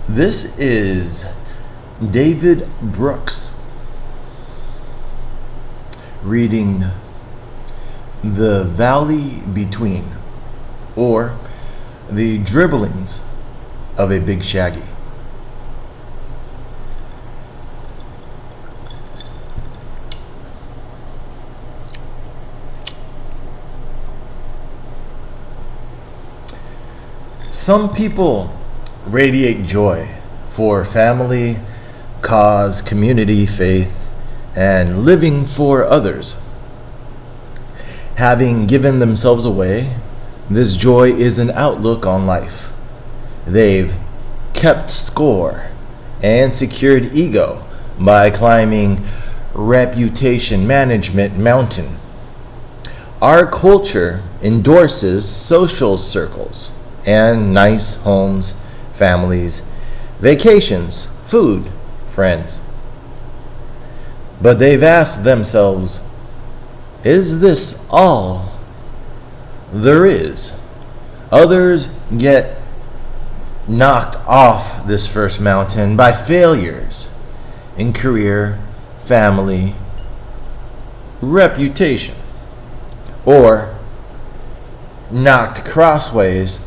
This is David Brooks reading The Valley Between, or The Dribblings of a Big Shaggy. Some people radiate joy for family, cause, community, faith, and living for others. Having given themselves away, this joy is an outlook on life. They've kept score and secured ego by climbing reputation management mountain. Our culture endorses social circles and nice homes, families, vacations, food, friends. But they've asked themselves, is this all there is? Others get knocked off this first mountain by failures in career, family, reputation, or knocked crossways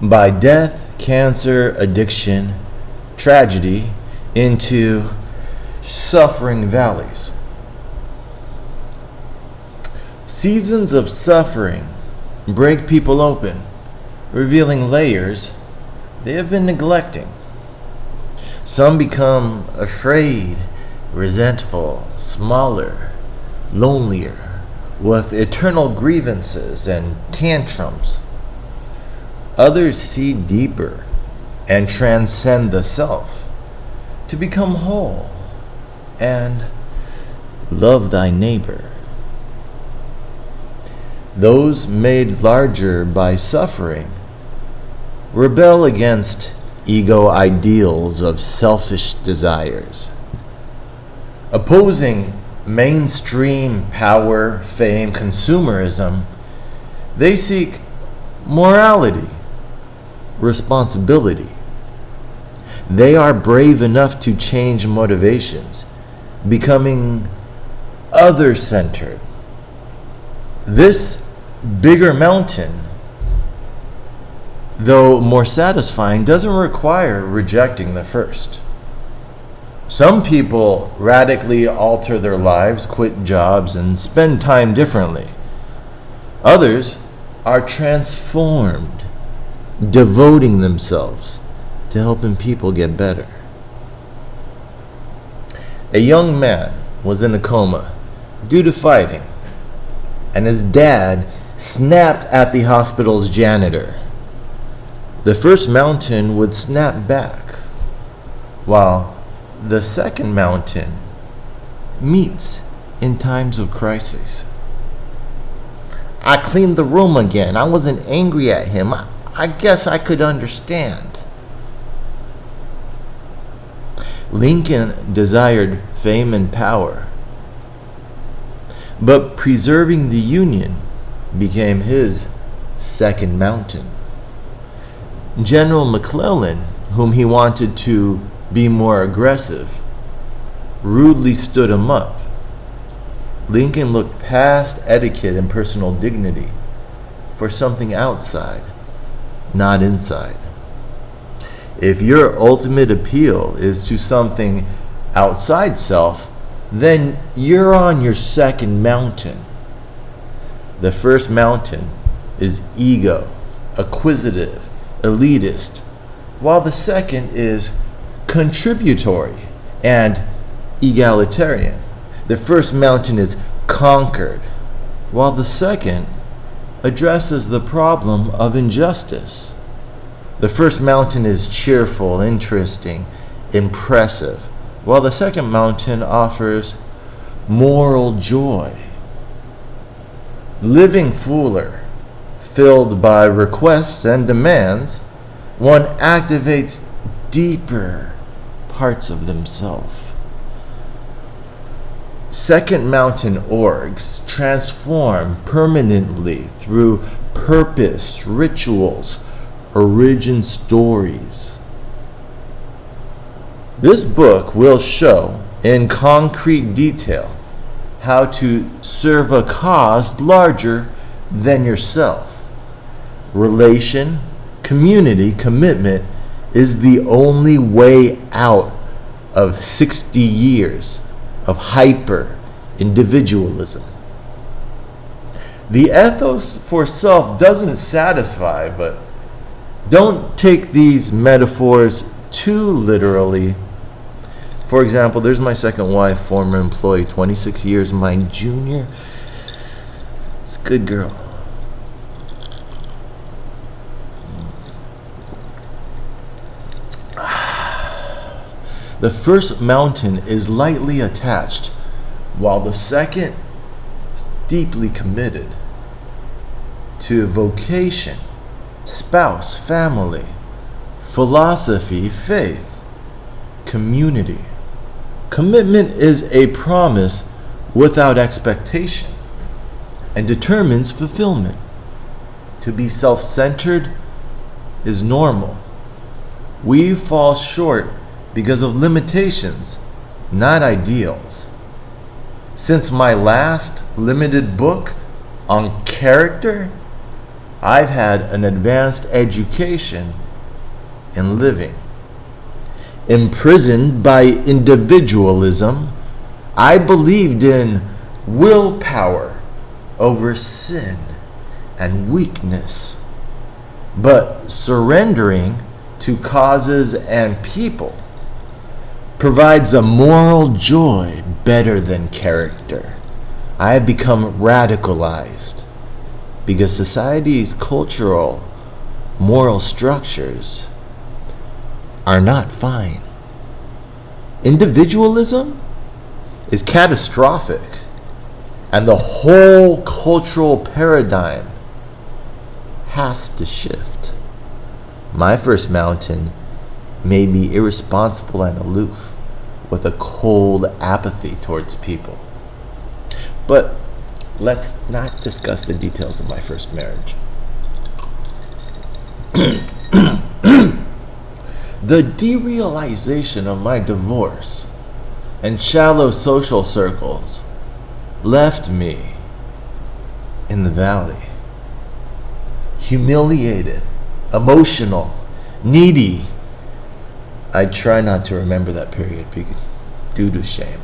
by death, cancer, addiction, tragedy into suffering valleys. Seasons of suffering break people open, revealing layers they have been neglecting. Some become afraid, resentful, smaller, lonelier, with eternal grievances and tantrums. Others see deeper and transcend the self to become whole and love thy neighbor. Those made larger by suffering rebel against ego ideals of selfish desires. Opposing mainstream power, fame, consumerism, they seek morality, responsibility. They are brave enough to change motivations, becoming other-centered. This bigger mountain, though more satisfying, doesn't require rejecting the first. Some people radically alter their lives, quit jobs, and spend time differently. Others are transformed, devoting themselves to helping people get better. A young man was in a coma due to fighting, and his dad snapped at the hospital's janitor. The first mountain would snap back, while the second mountain meets in times of crisis. I cleaned the room again. I wasn't angry at him. I guess I could understand. Lincoln desired fame and power, but preserving the Union became his second mountain. General McClellan, whom he wanted to be more aggressive, rudely stood him up. Lincoln looked past etiquette and personal dignity for something outside, not inside. If your ultimate appeal is to something outside self, then you're on your second mountain. The first mountain is ego, acquisitive, elitist, while the second is contributory and egalitarian. The first mountain is conquered, while the second addresses the problem of injustice. The first mountain is cheerful, interesting, impressive, while the second mountain offers moral joy. Living fuller, filled by requests and demands, one activates deeper parts of themselves. Second Mountain orgs transform permanently through purpose, rituals, origin stories. This book will show in concrete detail how to serve a cause larger than yourself. Relation, community, commitment is the only way out of 60 years of hyper individualism. The ethos for self doesn't satisfy, but don't take these metaphors too literally. For example, there's my second wife, former employee, 26 years, my junior. It's a good girl. The first mountain is lightly attached, while the second is deeply committed to vocation, spouse, family, philosophy, faith, community. Commitment is a promise without expectation and determines fulfillment. To be self-centered is normal. We fall short because of limitations, not ideals. Since my last limited book on character, I've had an advanced education in living. Imprisoned by individualism, I believed in willpower over sin and weakness, but surrendering to causes and people provides a moral joy better than character. I have become radicalized because society's cultural, moral structures are not fine. Individualism is catastrophic, and the whole cultural paradigm has to shift. My first mountain made me irresponsible and aloof, with a cold apathy towards people. But let's not discuss the details of my first marriage. The derealization of my divorce and shallow social circles left me in the valley, humiliated, emotional, needy. I try not to remember that period due to shame.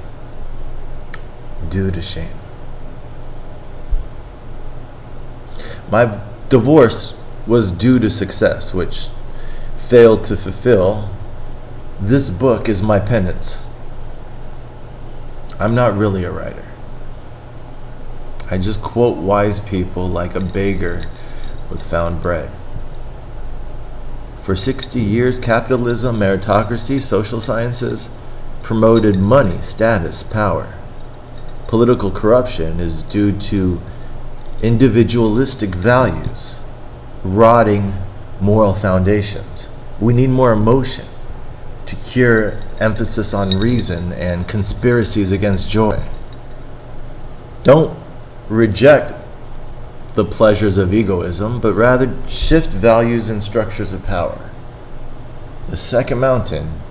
My divorce was due to success, which failed to fulfill. This book is my penance. I'm not really a writer. I just quote wise people like a beggar with found bread. For 60 years, capitalism, meritocracy, social sciences promoted money, status, power. Political corruption is due to individualistic values, rotting moral foundations. We need more emotion to cure emphasis on reason and conspiracies against joy. Don't reject the pleasures of egoism, but rather shift values and structures of power. The second mountain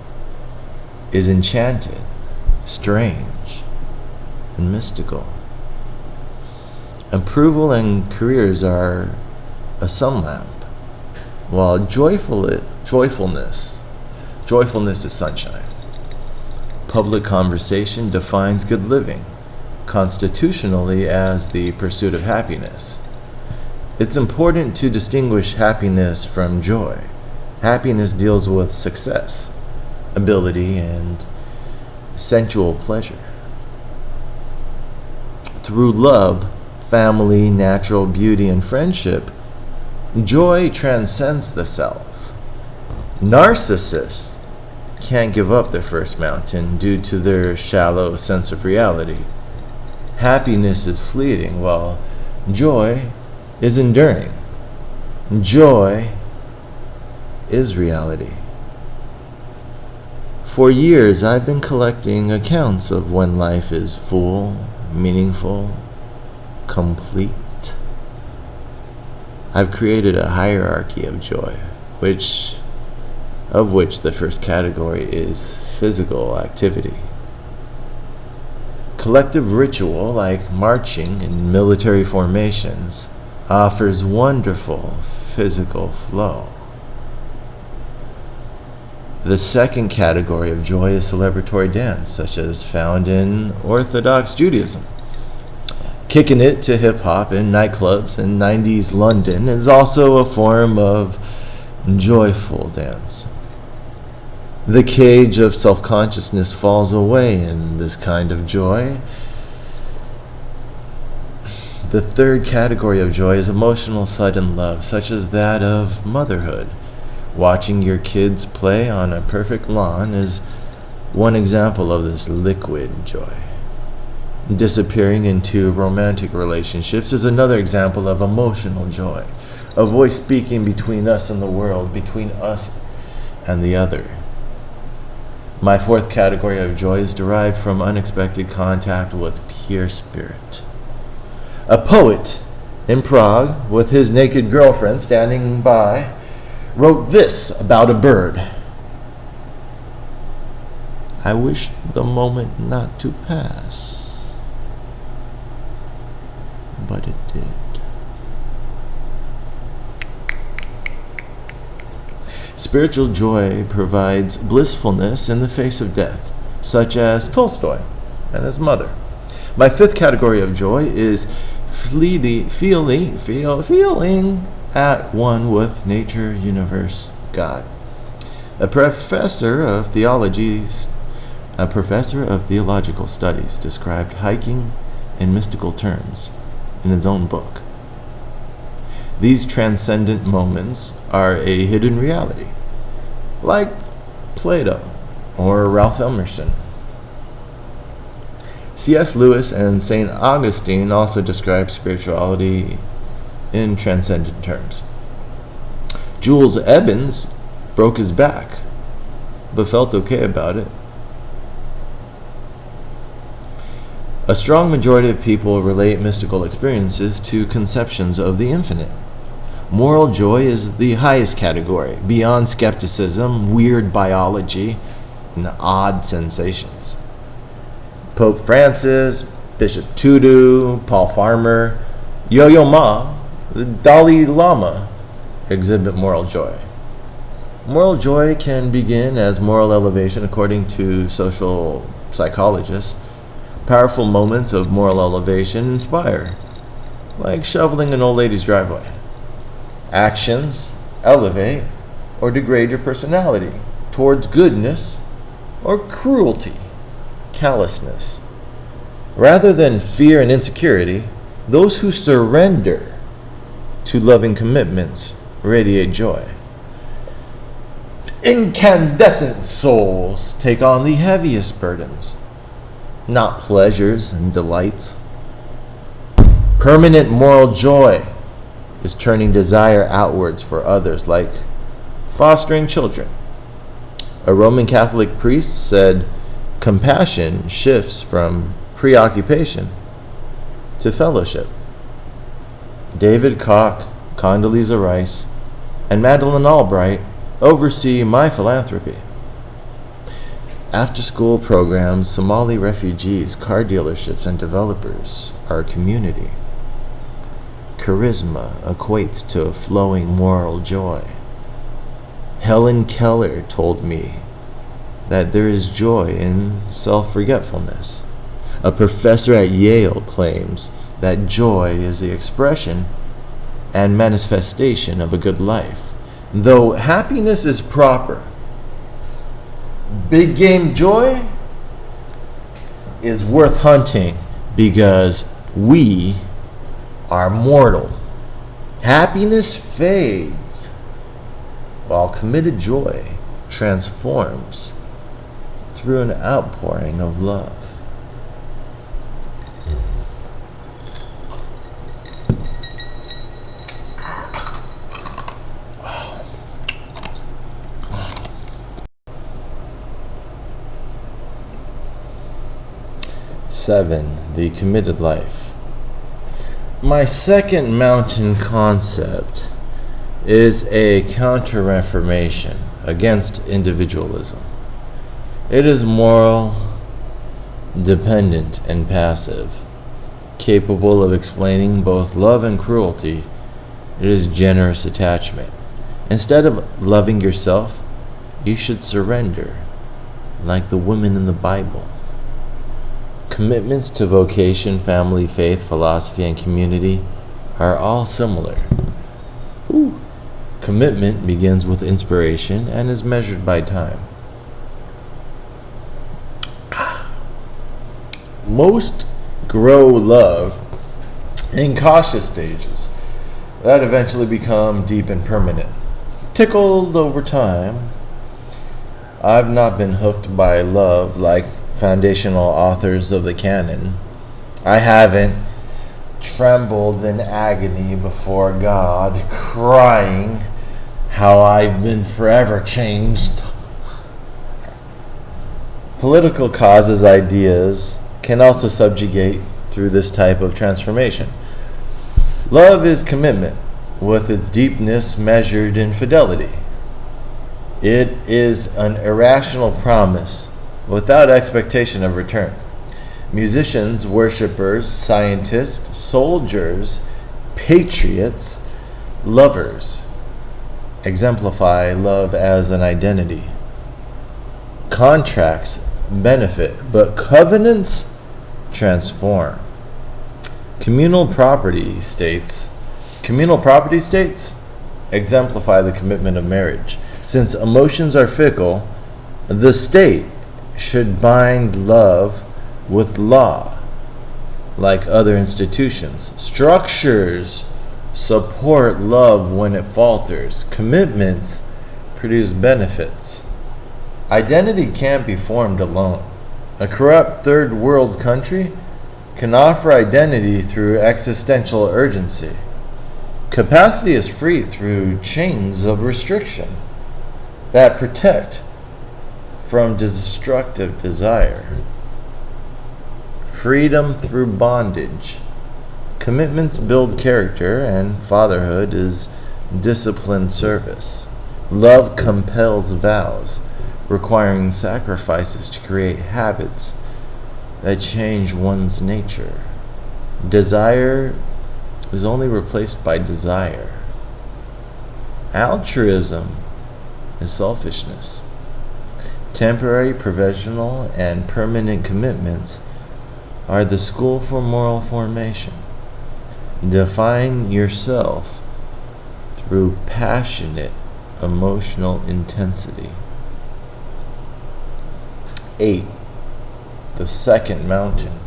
is enchanted, strange, and mystical. Approval and careers are a sun lamp, while joyfulness is sunshine. Public conversation defines good living constitutionally as the pursuit of happiness. It's important to distinguish happiness from joy. Happiness deals with success, ability, and sensual pleasure. Through love, family, natural beauty, and friendship, joy transcends the self. Narcissists can't give up their first mountain due to their shallow sense of reality. Happiness is fleeting, while joy is enduring. Joy is reality. For years, I've been collecting accounts of when life is full, meaningful, complete. I've created a hierarchy of joy, of which the first category is physical activity. Collective ritual, like marching in military formations, offers wonderful physical flow. The second category of joy is celebratory dance, such as found in Orthodox Judaism. Kicking it to hip-hop in nightclubs in 90s London is also a form of joyful dance. The cage of self-consciousness falls away in this kind of joy. The third category of joy is emotional sudden love, such as that of motherhood. Watching your kids play on a perfect lawn is one example of this liquid joy. Disappearing into romantic relationships is another example of emotional joy, a voice speaking between us and the world, between us and the other. My fourth category of joy is derived from unexpected contact with pure spirit. A poet in Prague, with his naked girlfriend standing by, wrote this about a bird. I wish the moment not to pass, but it did. Spiritual joy provides blissfulness in the face of death, such as Tolstoy and his mother. My fifth category of joy is feeling at one with nature, universe, God. A professor of theological studies described hiking in mystical terms in his own book. These transcendent moments are a hidden reality, like Plato or Ralph Emerson. C.S. Lewis and St. Augustine also describe spirituality in transcendent terms. Jules Evans broke his back, but felt okay about it. A strong majority of people relate mystical experiences to conceptions of the infinite. Moral joy is the highest category, beyond skepticism, weird biology, and odd sensations. Pope Francis, Bishop Tutu, Paul Farmer, Yo-Yo Ma, the Dalai Lama exhibit moral joy. Moral joy can begin as moral elevation according to social psychologists. Powerful moments of moral elevation inspire, like shoveling an old lady's driveway. Actions elevate or degrade your personality towards goodness or cruelty, callousness. Rather than fear and insecurity, those who surrender to loving commitments radiate joy. Incandescent souls take on the heaviest burdens, not pleasures and delights. Permanent moral joy is turning desire outwards for others, like fostering children. A Roman Catholic priest said, compassion shifts from preoccupation to fellowship. David Koch, Condoleezza Rice, and Madeleine Albright oversee my philanthropy. After-school programs, Somali refugees, car dealerships, and developers are a community. Charisma equates to flowing moral joy. Helen Keller told me that there is joy in self-forgetfulness. A professor at Yale claims that joy is the expression and manifestation of a good life. Though happiness is proper, big game joy is worth hunting because we are mortal. Happiness fades, while committed joy transforms through an outpouring of love. 7. The committed life. My second mountain concept is a counter-reformation against individualism. It is moral, dependent, and passive, capable of explaining both love and cruelty. It is generous attachment. Instead of loving yourself, you should surrender, like the women in the Bible. Commitments to vocation, family, faith, philosophy, and community are all similar. Commitment begins with inspiration and is measured by time. Most grow love in cautious stages that eventually become deep and permanent. Tickled over time. I've not been hooked by love like foundational authors of the canon. I haven't trembled in agony before God, crying how I've been forever changed. Political causes, ideas can also subjugate through this type of transformation. Love is commitment, with its deepness measured in fidelity. It is an irrational promise without expectation of return. Musicians, worshipers, scientists, soldiers, patriots, lovers exemplify love as an identity. Contracts benefit, but covenants transform. Communal property states exemplify the commitment of marriage. Since emotions are fickle, the state should bind love with law, like other institutions. Structures support love when it falters. Commitments produce benefits. Identity can't be formed alone. A corrupt third world country can offer identity through existential urgency. Capacity is freed through chains of restriction that protect from destructive desire. Freedom through bondage. Commitments build character, and fatherhood is disciplined service. Love compels vows, requiring sacrifices to create habits that change one's nature. Desire is only replaced by desire. Altruism is selfishness. Temporary, provisional, and permanent commitments are the school for moral formation. Define yourself through passionate emotional intensity. 8. The second mountain.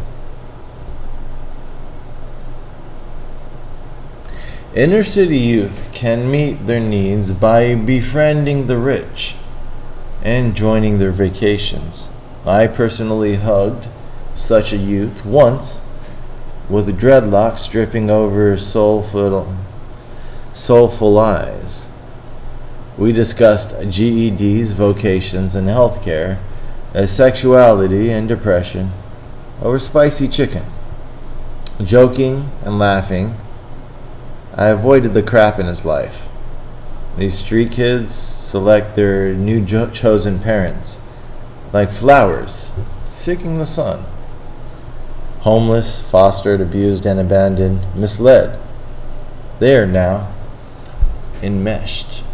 Inner city youth can meet their needs by befriending the rich and joining their vacations. I personally hugged such a youth once, with dreadlocks dripping over soulful eyes. We discussed GEDs, vocations, and healthcare, sexuality and depression, over spicy chicken. Joking and laughing, I avoided the crap in his life. These street kids select their new chosen parents, like flowers seeking the sun. Homeless, fostered, abused, and abandoned, misled. They are now enmeshed.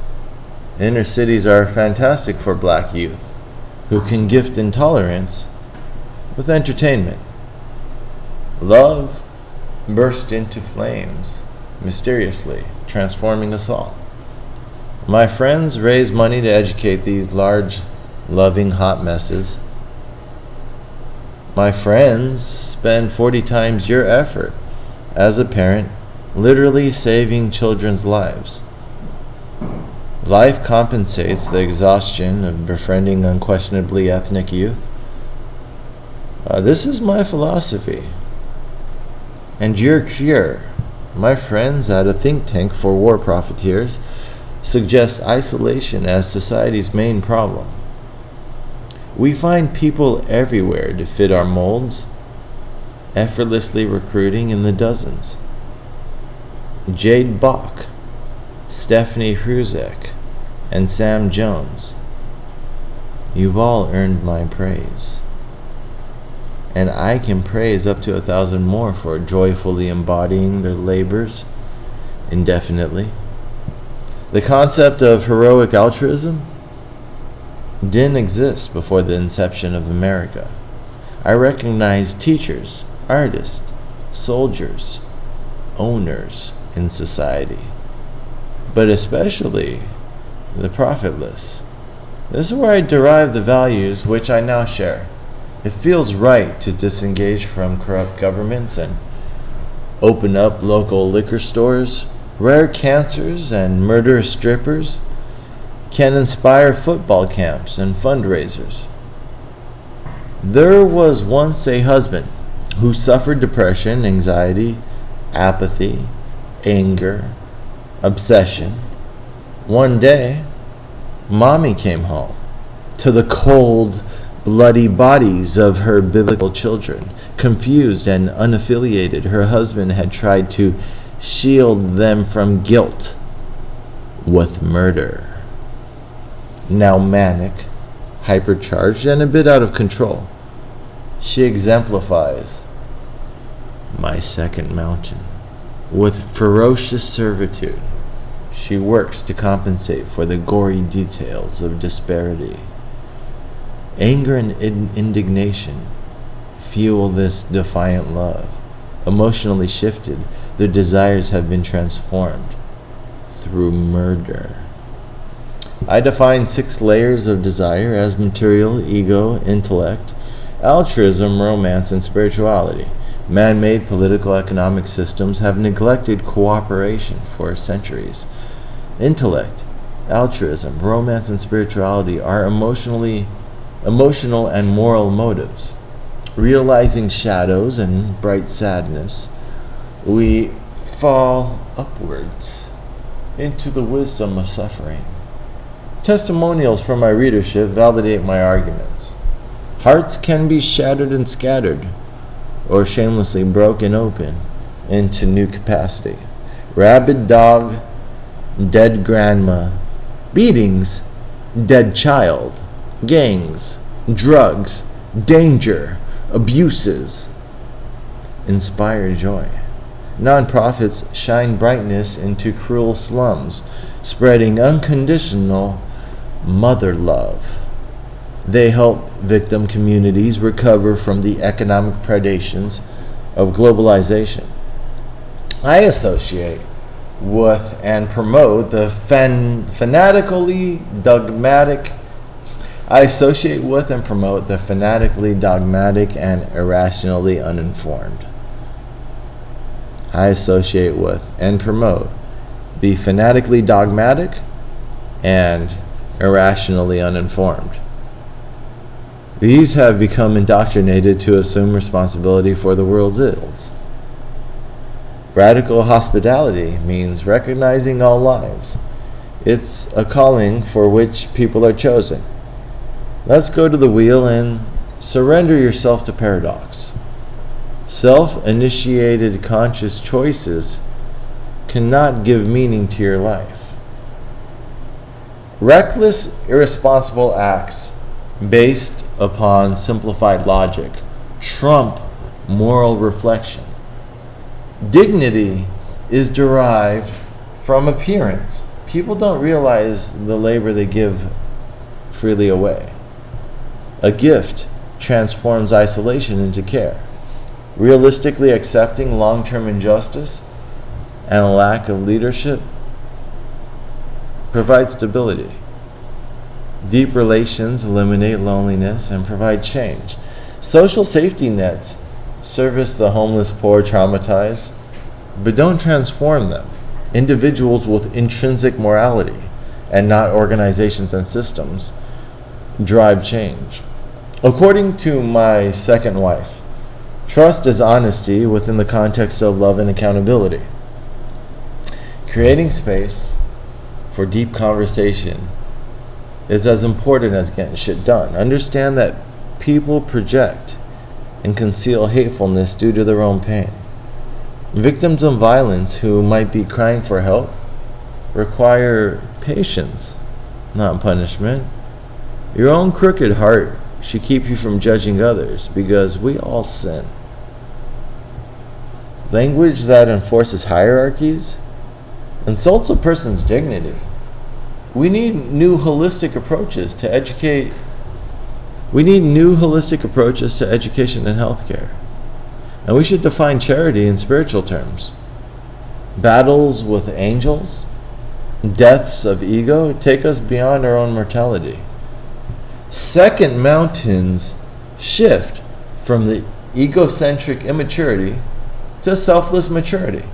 Inner cities are fantastic for black youth, who can gift intolerance with entertainment. Love burst into flames, mysteriously, transforming us all. My friends raise money to educate these large, loving, hot messes. My friends spend 40 times your effort as a parent, literally saving children's lives. Life compensates the exhaustion of befriending unquestionably ethnic youth. This is my philosophy. And your cure. My friends at a think tank for war profiteers suggest isolation as society's main problem. We find people everywhere to fit our molds. effortlessly recruiting in the dozens. Jade Bach, Stephanie Hruzek, and Sam Jones. You've all earned my praise. And I can praise up to 1,000 more for joyfully embodying their labors indefinitely. The concept of heroic altruism didn't exist before the inception of America. I recognize teachers, artists, soldiers, owners in society, but especially the profitless. This is where I derive the values which I now share. It feels right to disengage from corrupt governments and open up local liquor stores. Rare cancers and murderous strippers can inspire football camps and fundraisers. There was once a husband who suffered depression, anxiety, apathy, anger, obsession. One day, Mommy came home to the cold, bloody bodies of her biblical children. Confused and unaffiliated, her husband had tried to shield them from guilt with murder. Now manic, hypercharged, and a bit out of control, she exemplifies my second mountain. With ferocious servitude, she works to compensate for the gory details of disparity. Anger and indignation fuel this defiant love. Emotionally shifted, their desires have been transformed through murder. I define 6 layers of desire as material, ego, intellect, altruism, romance, and spirituality. Man-made political economic systems have neglected cooperation for centuries. Intellect, altruism, romance, and spirituality are emotional and moral motives. Realizing shadows and bright sadness, we fall upwards into the wisdom of suffering. Testimonials from my readership validate my arguments. Hearts can be shattered and scattered, or shamelessly broken open into new capacity. Rabid dog, dead grandma, beatings, dead child, gangs, drugs, danger, abuses inspire joy. Nonprofits shine brightness into cruel slums, spreading unconditional mother love. They help victim communities recover from the economic predations of globalization. I associate with and promote the fanatically dogmatic and irrationally uninformed. I associate with and promote the fanatically dogmatic and irrationally uninformed. These have become indoctrinated to assume responsibility for the world's ills. Radical hospitality means recognizing all lives. It's a calling for which people are chosen. Let's go to the wheel and surrender yourself to paradox. Self-initiated conscious choices cannot give meaning to your life. Reckless, irresponsible acts based upon simplified logic trump moral reflection. Dignity is derived from appearance. People don't realize the labor they give freely away. A gift transforms isolation into care. Realistically accepting long-term injustice and a lack of leadership provides stability. Deep relations eliminate loneliness and provide change. Social safety nets service the homeless, poor, traumatized, but don't transform them. Individuals with intrinsic morality and not organizations and systems drive change. According to my second wife, trust is honesty within the context of love and accountability. Creating space for deep conversation is as important as getting shit done. Understand that people project and conceal hatefulness due to their own pain. Victims of violence who might be crying for help require patience, not punishment. Your own crooked heart should keep you from judging others, because we all sin. Language that enforces hierarchies insults a person's dignity. We need new holistic approaches to education and healthcare. And we should define charity in spiritual terms. Battles with angels, deaths of ego take us beyond our own mortality. Second, mountains shift from the egocentric immaturity to selfless maturity.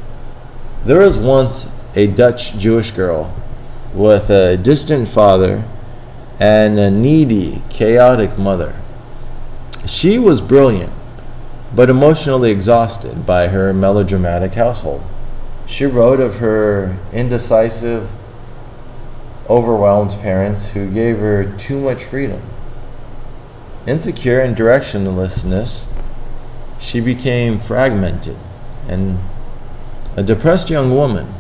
There was once a Dutch Jewish girl with a distant father and a needy, chaotic mother. She was brilliant, but emotionally exhausted by her melodramatic household. She wrote of her indecisive, overwhelmed parents who gave her too much freedom. Insecure and directionlessness, she became fragmented and a depressed young woman.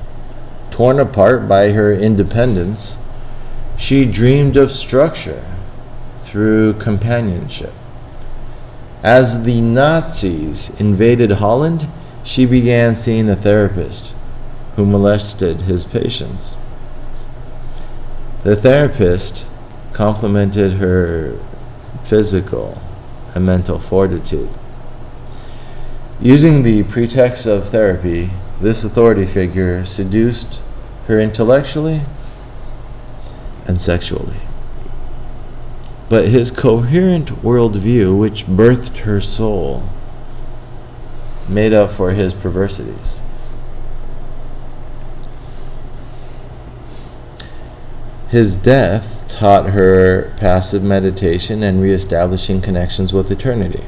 Torn apart by her independence, she dreamed of structure through companionship. As the Nazis invaded Holland, she began seeing a therapist who molested his patients. The therapist complimented her physical and mental fortitude. Using the pretext of therapy, this authority figure seduced her intellectually and sexually. But his coherent worldview, which birthed her soul, made up for his perversities. His death taught her passive meditation and reestablishing connections with eternity.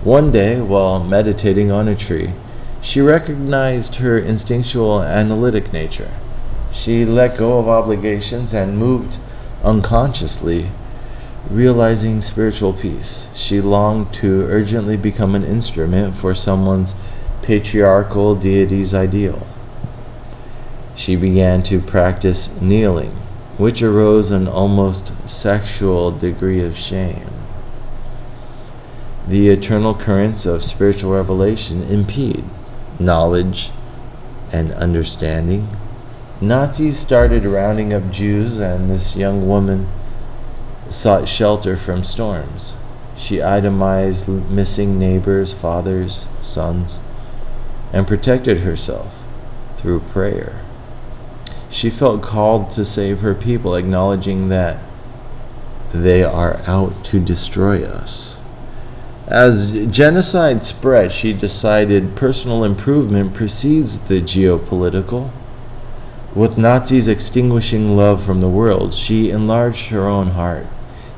One day, while meditating on a tree, she recognized her instinctual analytic nature. She let go of obligations and moved unconsciously, realizing spiritual peace. She longed to urgently become an instrument for someone's patriarchal deity's ideal. She began to practice kneeling, which arose an almost sexual degree of shame. The eternal currents of spiritual revelation impede knowledge and understanding. Nazis started rounding up Jews, and this young woman sought shelter from storms. She itemized missing neighbors, fathers, sons, and protected herself through prayer. She felt called to save her people, acknowledging that they are out to destroy us. As genocide spread, she decided personal improvement precedes the geopolitical. With Nazis extinguishing love from the world, she enlarged her own heart.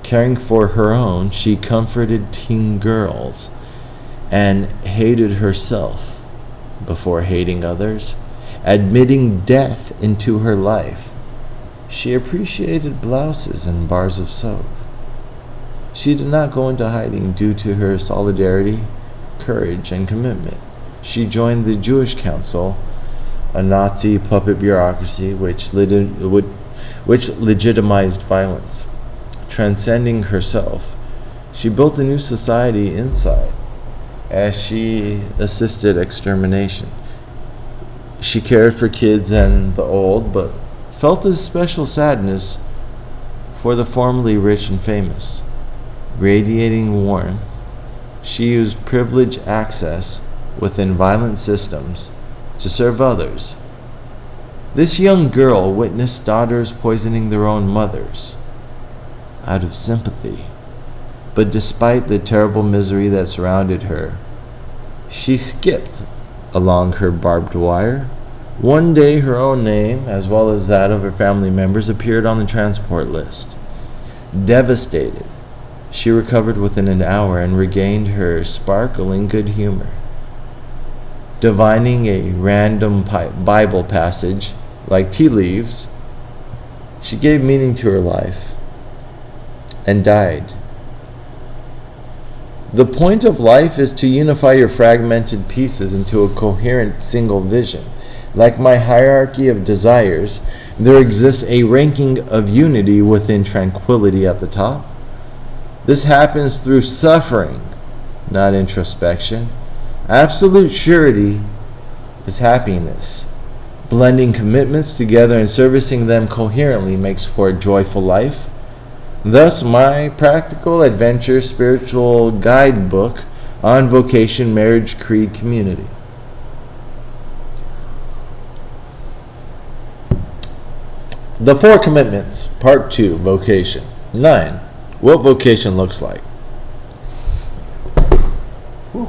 Caring for her own, she comforted teen girls and hated herself before hating others, admitting death into her life. She appreciated blouses and bars of soap. She did not go into hiding due to her solidarity, courage, and commitment. She joined the Jewish Council, a Nazi puppet bureaucracy which legitimized violence. Transcending herself, she built a new society inside as she assisted extermination. She cared for kids and the old, but felt a special sadness for the formerly rich and famous. Radiating warmth, she used privileged access within violent systems to serve others. This young girl witnessed daughters poisoning their own mothers out of sympathy. But despite the terrible misery that surrounded her, she skipped along her barbed wire. One day, her own name, as well as that of her family members, appeared on the transport list. Devastated, she recovered within an hour and regained her sparkling good humor. Divining a random Bible passage, like tea leaves, she gave meaning to her life and died The point of life is to unify your fragmented pieces into a coherent single vision. Like my hierarchy of desires, there exists a ranking of unity within tranquility at the top. This happens through suffering, not introspection. Absolute surety is happiness. Blending commitments together and servicing them coherently makes for a joyful life. Thus, my practical adventure spiritual guidebook on vocation, marriage, creed, community. The Four Commitments, Part 2, Vocation. 9. What vocation looks like. Whew.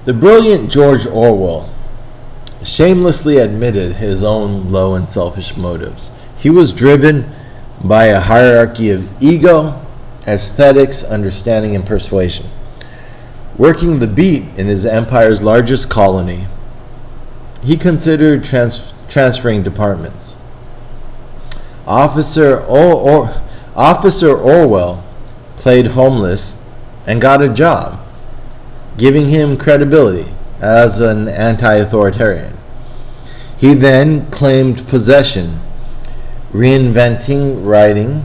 The brilliant George Orwell shamelessly admitted his own low and selfish motives. He was driven by a hierarchy of ego, aesthetics, understanding, and persuasion. Working the beat in his empire's largest colony, he considered transferring departments. Officer Orwell played homeless and got a job, giving him credibility as an anti-authoritarian. He then claimed possession, reinventing writing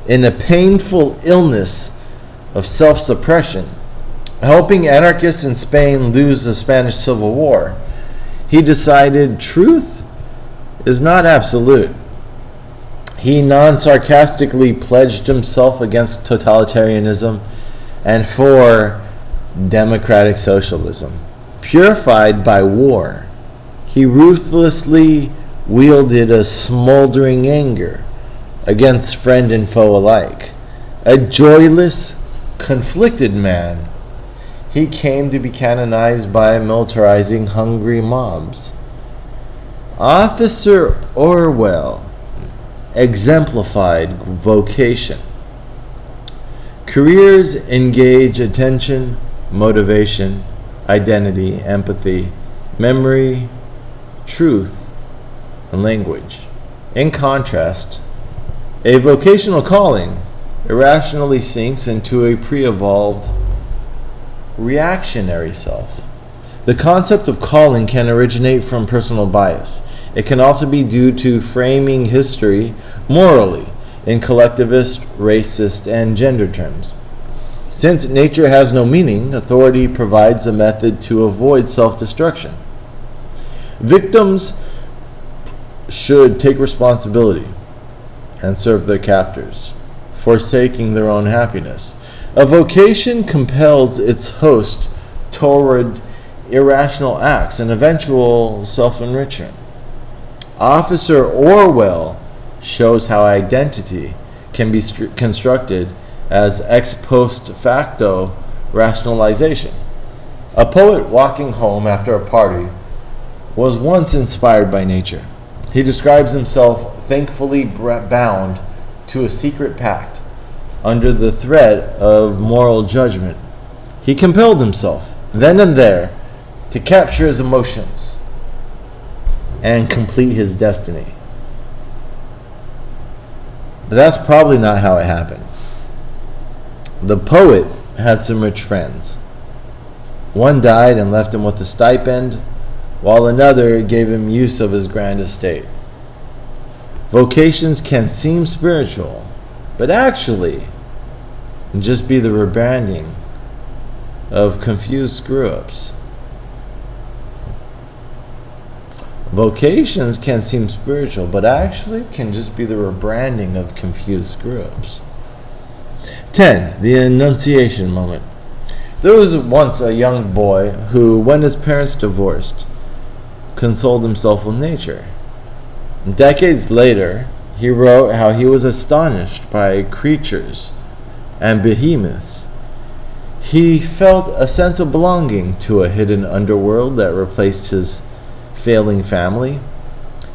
in a painful illness of self-suppression, helping anarchists in Spain lose the Spanish Civil War. He decided truth is not absolute. He non-sarcastically pledged himself against totalitarianism and for democratic socialism. Purified by war, he ruthlessly wielded a smoldering anger against friend and foe alike. A joyless, conflicted man, he came to be canonized by militarizing hungry mobs. Officer Orwell exemplified vocation. Careers engage attention, motivation, identity, empathy, memory, truth, and language. In contrast, a vocational calling irrationally sinks into a pre-evolved reactionary self. The concept of calling can originate from personal bias. It can also be due to framing history morally in collectivist, racist, and gender terms. Since nature has no meaning, authority provides a method to avoid self-destruction. Victims should take responsibility and serve their captors, forsaking their own happiness. A vocation compels its host toward irrational acts and eventual self-enrichment. Officer Orwell shows how identity can be constructed as ex post facto rationalization. A poet walking home after a party was once inspired by nature. He describes himself thankfully bound to a secret pact under the threat of moral judgment. He compelled himself, then and there, to capture his emotions and complete his destiny. But that's probably not how it happened. The poet had some rich friends. One died and left him with a stipend, while another gave him use of his grand estate. Vocations can seem spiritual, but actually just be the rebranding of confused screw-ups. Vocations can seem spiritual, but actually can just be the rebranding of confused screw-ups. 10. The Annunciation Moment. There was once a young boy who, when his parents divorced, consoled himself with nature. Decades later, he wrote how he was astonished by creatures and behemoths. He felt a sense of belonging to a hidden underworld that replaced his failing family.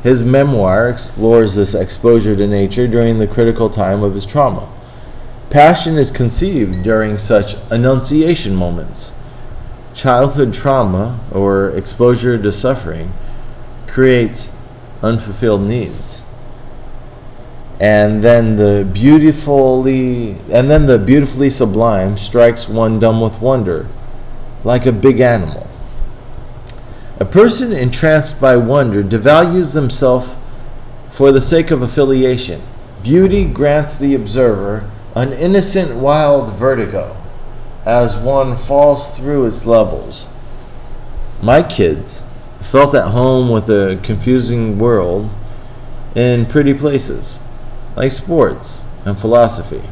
His memoir explores this exposure to nature during the critical time of his trauma. Passion is conceived during such annunciation moments. Childhood trauma or exposure to suffering creates unfulfilled needs. And then the beautifully sublime strikes one dumb with wonder, like a big animal. A person entranced by wonder devalues themselves for the sake of affiliation. Beauty grants the observer an innocent wild vertigo as one falls through its levels. My kids felt at home with a confusing world in pretty places, like sports and philosophy.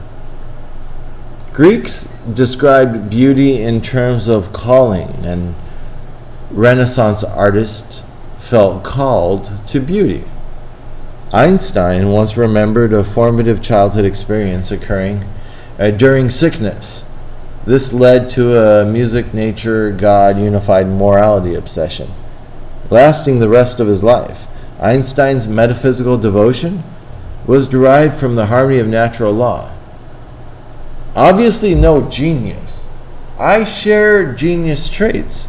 Greeks described beauty in terms of calling, and Renaissance artists felt called to beauty. Einstein once remembered a formative childhood experience occurring during sickness. This led to a music, nature, God, unified morality obsession, lasting the rest of his life. Einstein's metaphysical devotion was derived from the harmony of natural law. Obviously no genius. I share genius traits,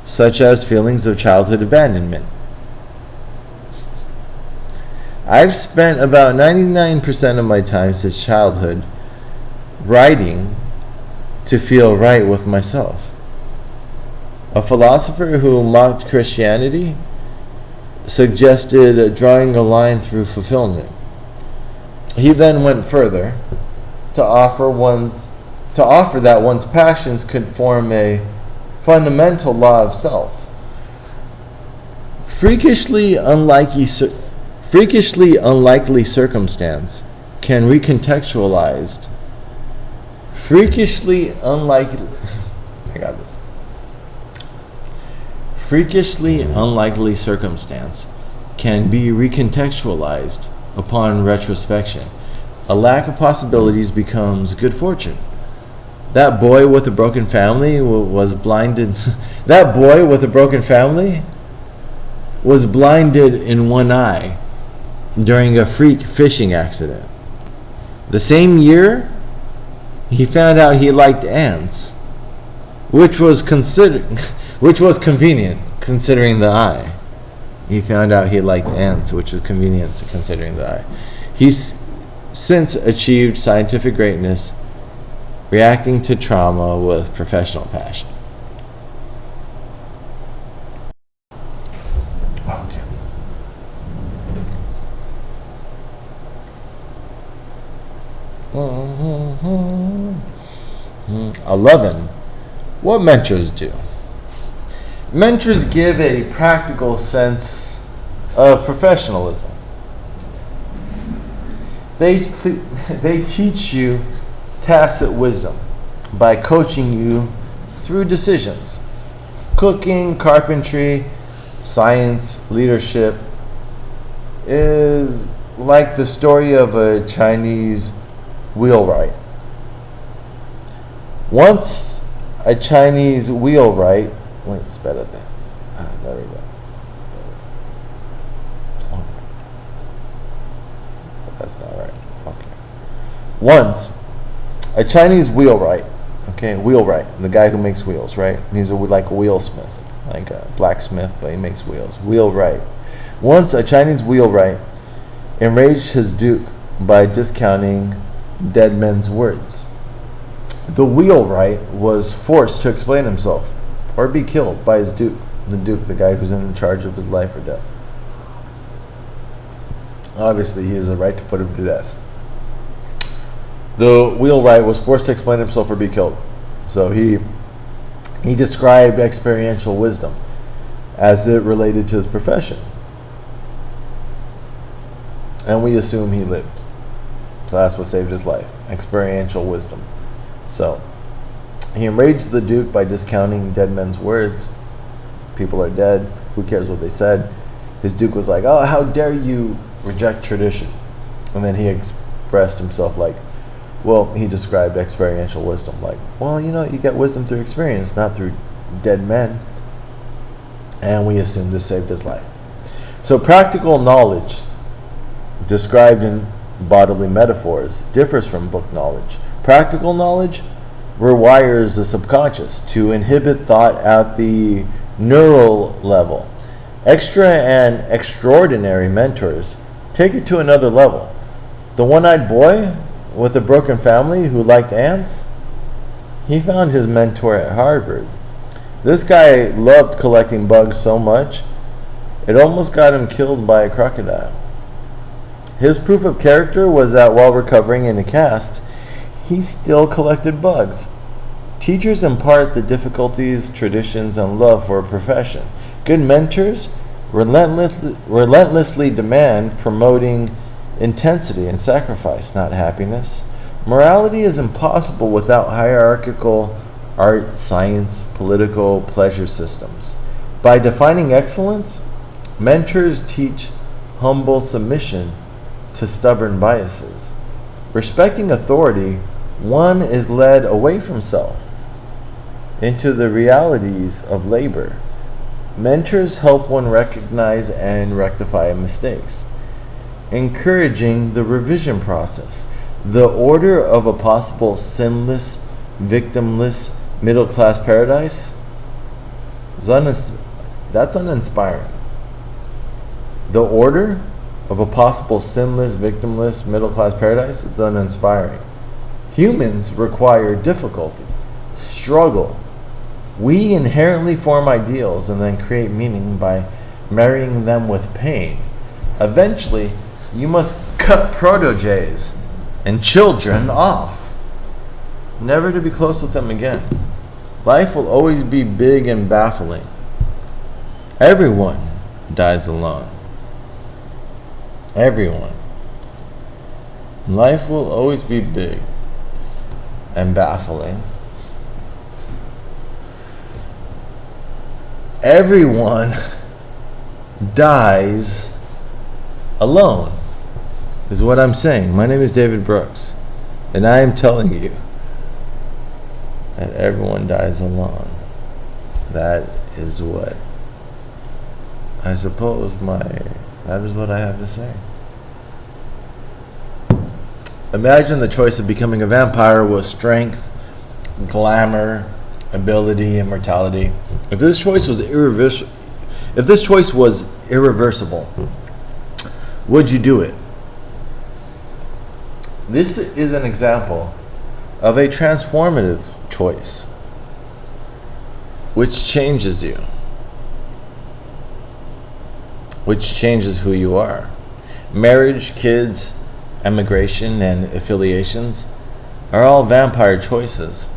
such as feelings of childhood abandonment. I've spent about 99% of my time since childhood writing to feel right with myself. A philosopher who mocked Christianity suggested drawing a line through fulfillment. He then went further to offer that one's passions could form a fundamental law of self. Freakishly unlikely circumstance can recontextualized. Freakishly unlikely circumstance can be recontextualized upon retrospection. A lack of possibilities becomes good fortune. That boy with a broken family was blinded. That boy with a broken family was blinded in one eye during a freak fishing accident. The same year, he found out he liked ants, which was convenient considering the eye. He found out he liked ants, which was convenient considering the eye. He's since achieved scientific greatness, reacting to trauma with professional passion. Okay. 11. What mentors do. Mentors give a practical sense of professionalism. They teach you tacit wisdom by coaching you through decisions. Cooking, carpentry, science, leadership is like the story of a Chinese wheelwright. Once a Chinese wheelwright, wait, it's better than, there we go. That's not right. Okay. Once a Chinese wheelwright, the guy who makes wheels, right? He's like a wheelsmith, like a blacksmith, but he makes wheels. Wheelwright. Once a Chinese wheelwright enraged his duke by discounting dead men's words. The wheelwright was forced to explain himself or be killed by his duke, the guy who's in charge of his life or death. Obviously, he has a right to put him to death. The wheelwright was forced to explain himself or be killed. So he described experiential wisdom as it related to his profession. And we assume he lived. So that's what saved his life. Experiential wisdom. So he enraged the duke by discounting dead men's words. People are dead. Who cares what they said? His duke was like, "Oh, how dare you reject tradition?" And then he expressed himself like, he described experiential wisdom like, you get wisdom through experience, not through dead men. And we assume this saved his life. So practical knowledge described in bodily metaphors differs from book knowledge. Practical knowledge rewires the subconscious to inhibit thought at the neural level. Extra and extraordinary mentors take it to another level. The one-eyed boy with a broken family who liked ants, he found his mentor at Harvard. This guy loved collecting bugs so much, it almost got him killed by a crocodile. His proof of character was that while recovering in a cast, he still collected bugs. Teachers impart the difficulties, traditions, and love for a profession. Good mentors relentlessly demand promoting intensity and sacrifice, not happiness. Morality is impossible without hierarchical art, science, political pleasure systems. By defining excellence, mentors teach humble submission to stubborn biases. Respecting authority, one is led away from self into the realities of labor. Mentors help one recognize and rectify mistakes, encouraging the revision process. The order of a possible sinless, victimless, middle-class paradise, that's uninspiring. The order of a possible sinless, victimless, middle-class paradise is uninspiring. Humans require difficulty, struggle. We inherently form ideals and then create meaning by marrying them with pain. Eventually, you must cut proteges and children off, never to be close with them again. Life will always be big and baffling. Everyone dies alone. Everyone. Life will always be big and baffling. Everyone dies alone, is what I'm saying. My name is David Brooks, and I am telling you that everyone dies alone. That is what I suppose that is what I have to say. Imagine the choice of becoming a vampire was strength, glamour, ability, immortality. If this choice was irreversible, would you do it? This is an example of a transformative choice which changes you, which changes who you are. Marriage, kids, emigration, and affiliations are all vampire choices.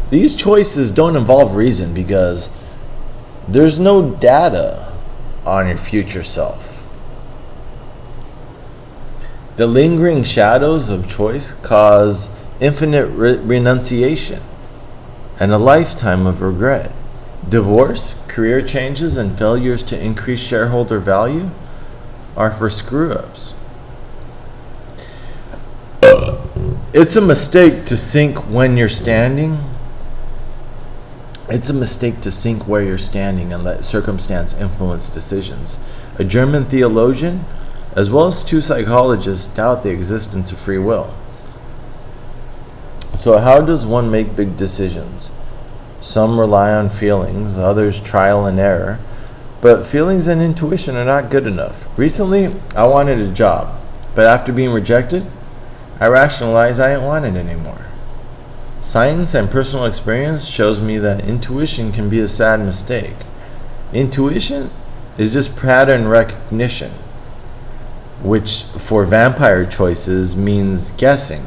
These choices don't involve reason because there's no data on your future self. The lingering shadows of choice cause infinite renunciation and a lifetime of regret. Divorce, career changes, and failures to increase shareholder value are for screw-ups. It's a mistake to sink when you're standing. It's a mistake to sink where you're standing and let circumstance influence decisions. A German theologian, as well as 2 psychologists, doubt the existence of free will. So how does one make big decisions? Some rely on feelings, others trial and error, but feelings and intuition are not good enough. Recently, I wanted a job, but after being rejected, I rationalized I didn't want it anymore. Science and personal experience shows me that intuition can be a sad mistake. Intuition is just pattern recognition, which for vampire choices means guessing.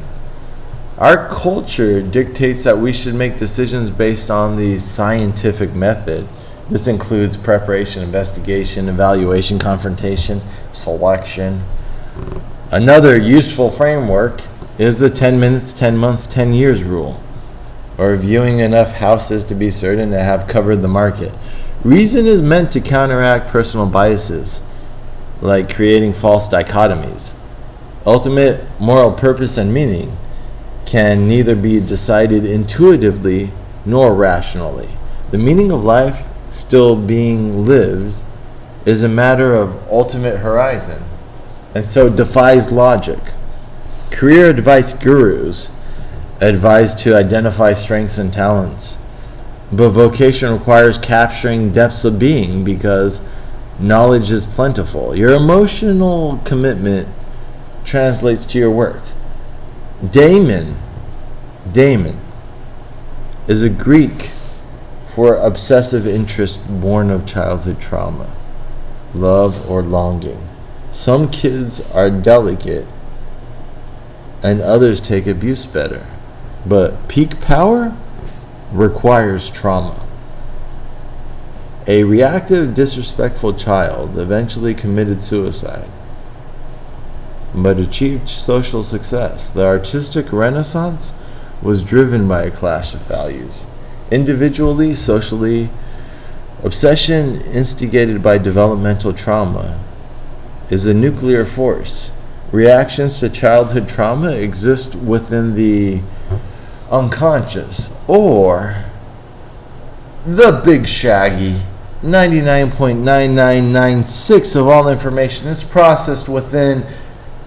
Our culture dictates that we should make decisions based on the scientific method. This includes preparation, investigation, evaluation, confrontation, selection. Another useful framework is the 10 minutes, 10 months, 10 years rule, or viewing enough houses to be certain to have covered the market. Reason is meant to counteract personal biases, like creating false dichotomies. Ultimate moral purpose and meaning can neither be decided intuitively nor rationally. The meaning of life still being lived is a matter of ultimate horizon, and so defies logic. Career advice gurus advise to identify strengths and talents, but vocation requires capturing depths of being because knowledge is plentiful. Your emotional commitment translates to your work. Daemon is a Greek for obsessive interest born of childhood trauma, love, or longing. Some kids are delicate and others take abuse better, but peak power requires trauma. A reactive, disrespectful child eventually committed suicide, but achieved social success. The artistic renaissance was driven by a clash of values. Individually, socially, obsession instigated by developmental trauma is a nuclear force. Reactions to childhood trauma exist within the unconscious, or the Big Shaggy. 99.9996 of all information is processed within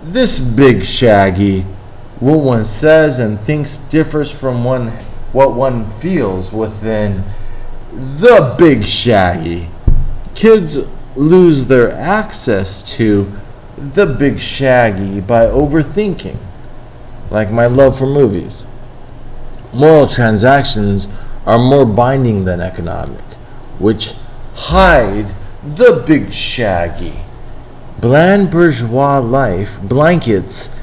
this Big Shaggy. What one says and thinks differs from what one feels within the Big Shaggy. Kids lose their access to the Big Shaggy by overthinking, like my love for movies. Moral transactions are more binding than economic, which hide the Big Shaggy. Bland bourgeois life blankets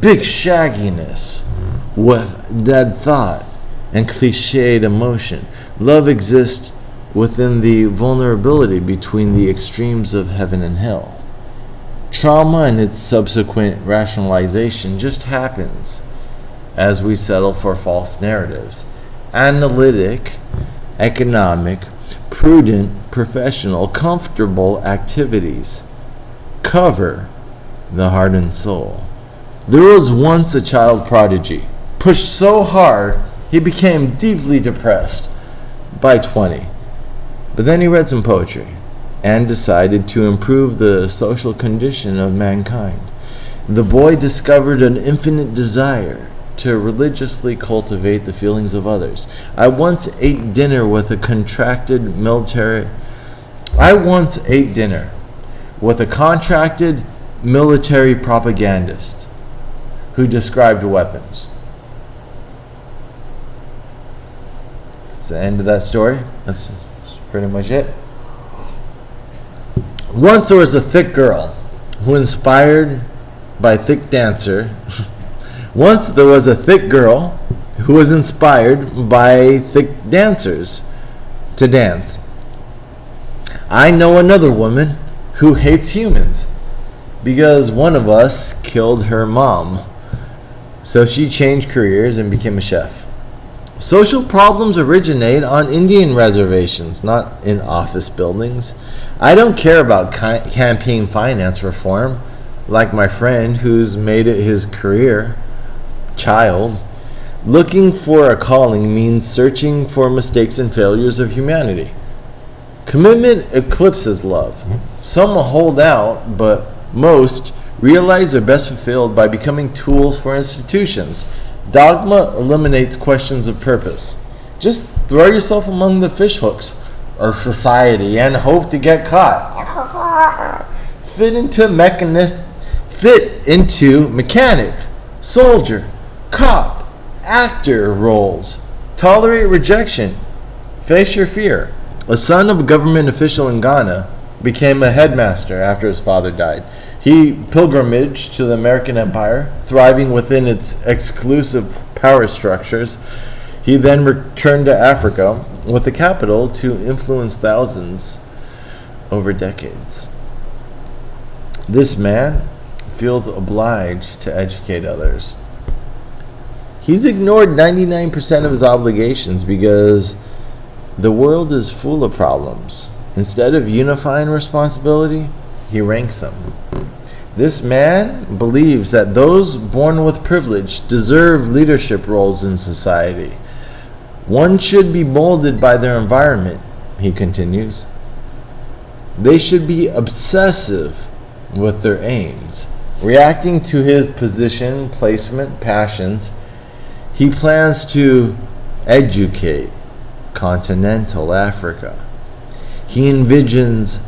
big shagginess with dead thought and cliched emotion. Love exists within the vulnerability between the extremes of heaven and hell. Trauma and its subsequent rationalization just happens as we settle for false narratives. Analytic, economic, prudent, professional, comfortable activities cover the heart and soul. There was once a child prodigy, pushed so hard he became deeply depressed by 20. But then he read some poetry and decided to improve the social condition of mankind. The boy discovered an infinite desire to religiously cultivate the feelings of others. I once ate dinner with a contracted military propagandist who described weapons. That's the end of that story. That's pretty much it. Once there was a thick girl who inspired by thick dancer. Once there was a thick girl who was inspired by thick dancers to dance. I know another woman who hates humans because one of us killed her mom. So she changed careers and became a chef. Social problems originate on Indian reservations, not in office buildings. I don't care about campaign finance reform, like my friend who's made it his career. Child. Looking for a calling means searching for mistakes and failures of humanity. Commitment eclipses love. Some hold out, but most realize they're best fulfilled by becoming tools for institutions. Dogma eliminates questions of purpose. Just throw yourself among the fishhooks of society and hope to get caught. Fit into mechanic, soldier, cop, actor roles. Tolerate rejection. Face your fear. A son of a government official in Ghana became a headmaster after his father died. He pilgrimaged to the American Empire, thriving within its exclusive power structures. He then returned to Africa with the capital to influence thousands over decades. This man feels obliged to educate others. He's ignored 99% of his obligations because the world is full of problems. Instead of unifying responsibility, he ranks them. This man believes that those born with privilege deserve leadership roles in society. One should be molded by their environment, he continues. They should be obsessive with their aims. Reacting to his position, placement, passions, he plans to educate continental Africa. He envisions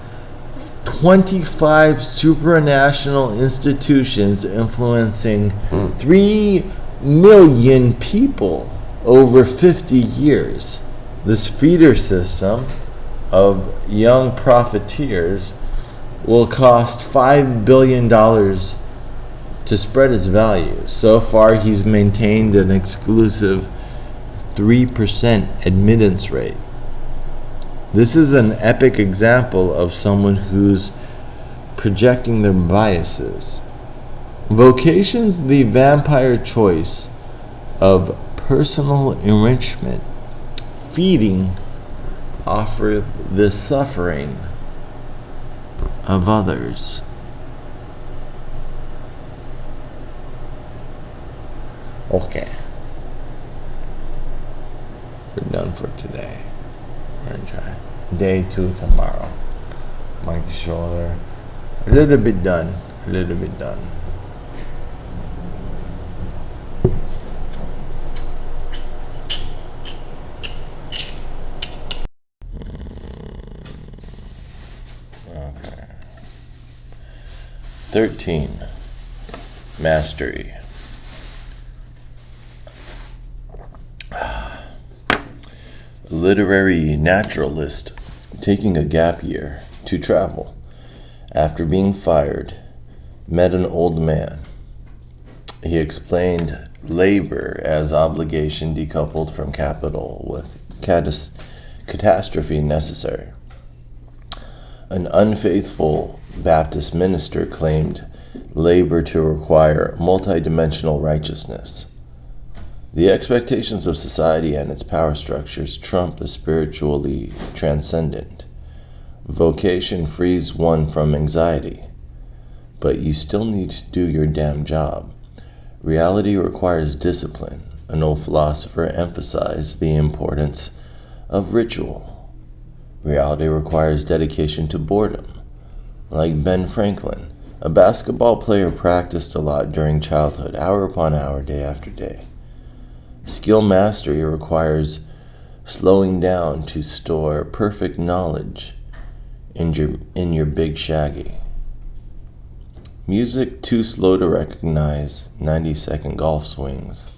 25 supranational institutions influencing 3 million people over 50 years. This feeder system of young profiteers will cost $5 billion to spread his values. So far, he's maintained an exclusive 3% admittance rate. This is an epic example of someone who's projecting their biases. Vocation's the vampire choice of personal enrichment. Feeding offers the suffering of others. Okay. We're done for today. We're gonna try day 2 tomorrow. Mike shoulder. A little bit done. Okay. 13. Mastery. A literary naturalist taking a gap year to travel after being fired met an old man. He explained labor as obligation decoupled from capital with catastrophe necessary. An unfaithful Baptist minister claimed labor to require multidimensional righteousness. The expectations of society and its power structures trump the spiritually transcendent. Vocation frees one from anxiety, but you still need to do your damn job. Reality requires discipline. An old philosopher emphasized the importance of ritual. Reality requires dedication to boredom. Like Ben Franklin, a basketball player practiced a lot during childhood, hour upon hour, day after day. Skill mastery requires slowing down to store perfect knowledge in your big shaggy. Music too slow to recognize 90-second golf swings.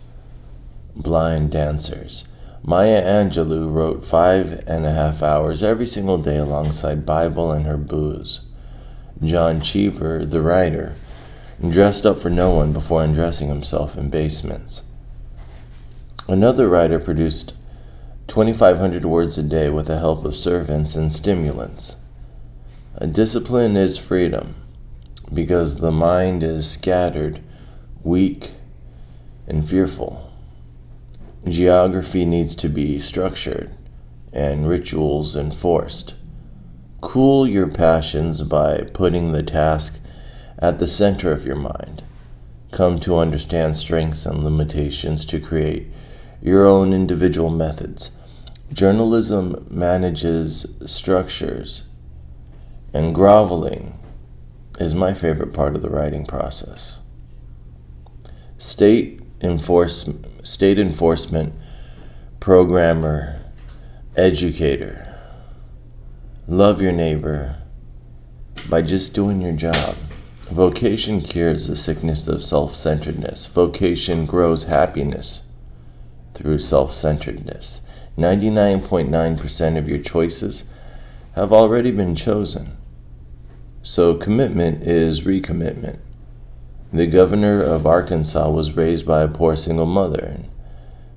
Blind dancers. Maya Angelou wrote 5.5 hours every single day alongside Bible and her booze. John Cheever, the writer, dressed up for no one before undressing himself in basements. Another writer produced 2,500 words a day with the help of servants and stimulants. A discipline is freedom, because the mind is scattered, weak, and fearful. Geography needs to be structured, and rituals enforced. Cool your passions by putting the task at the center of your mind. Come to understand strengths and limitations to create your own individual methods. Journalism manages structures, and groveling is my favorite part of the writing process. State enforcement, programmer, educator. Love your neighbor by just doing your job. Vocation cures the sickness of self-centeredness. Vocation grows happiness through self-centeredness. 99.9% of your choices have already been chosen. So commitment is recommitment. The governor of Arkansas was raised by a poor single mother, and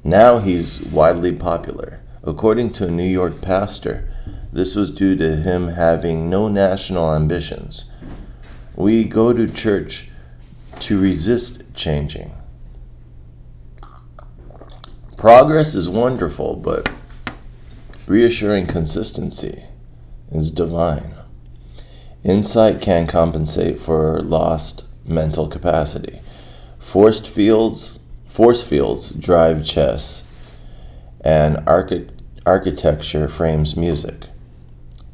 now he's widely popular. According to a New York pastor, this was due to him having no national ambitions. We go to church to resist changing. Progress is wonderful, but reassuring consistency is divine. Insight can compensate for lost mental capacity. Force fields drive chess, and architecture frames music.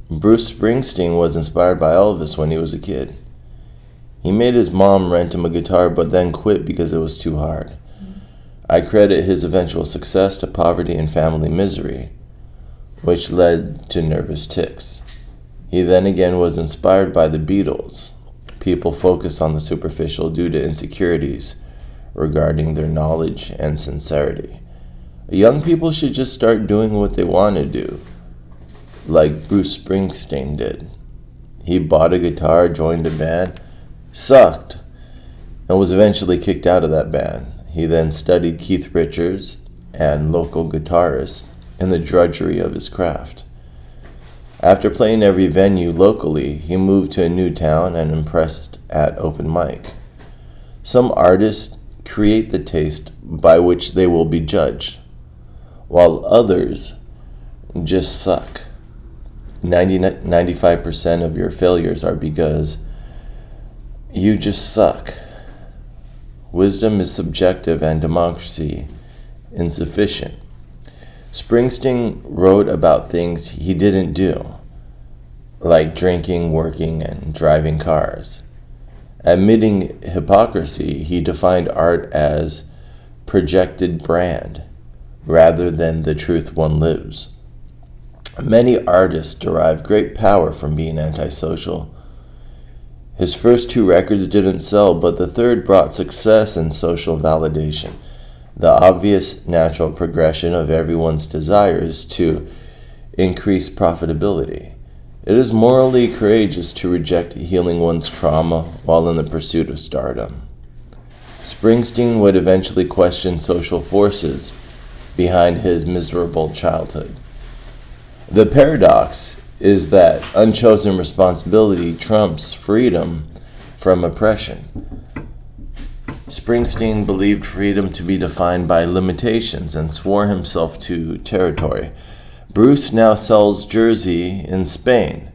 Bruce Springsteen was inspired by Elvis when he was a kid. He made his mom rent him a guitar but then quit because it was too hard. I credit his eventual success to poverty and family misery, which led to nervous tics. He then again was inspired by the Beatles. People focus on the superficial due to insecurities regarding their knowledge and sincerity. Young people should just start doing what they want to do, like Bruce Springsteen did. He bought a guitar, joined a band, sucked, and was eventually kicked out of that band. He then studied Keith Richards and local guitarists in the drudgery of his craft. After playing every venue locally, he moved to a new town and impressed at open mic. Some artists create the taste by which they will be judged, while others just suck. 95% of your failures are because you just suck. Wisdom is subjective and democracy insufficient. Springsteen wrote about things he didn't do, like drinking, working, and driving cars. Admitting hypocrisy, he defined art as projected brand rather than the truth one lives. Many artists derive great power from being antisocial. His first 2 records didn't sell, but the third brought success and social validation. The obvious natural progression of everyone's desire is to increase profitability. It is morally courageous to reject healing one's trauma while in the pursuit of stardom. Springsteen would eventually question social forces behind his miserable childhood. The paradox is that unchosen responsibility trumps freedom from oppression. Springsteen believed freedom to be defined by limitations and swore himself to territory. Bruce now sells jersey in Spain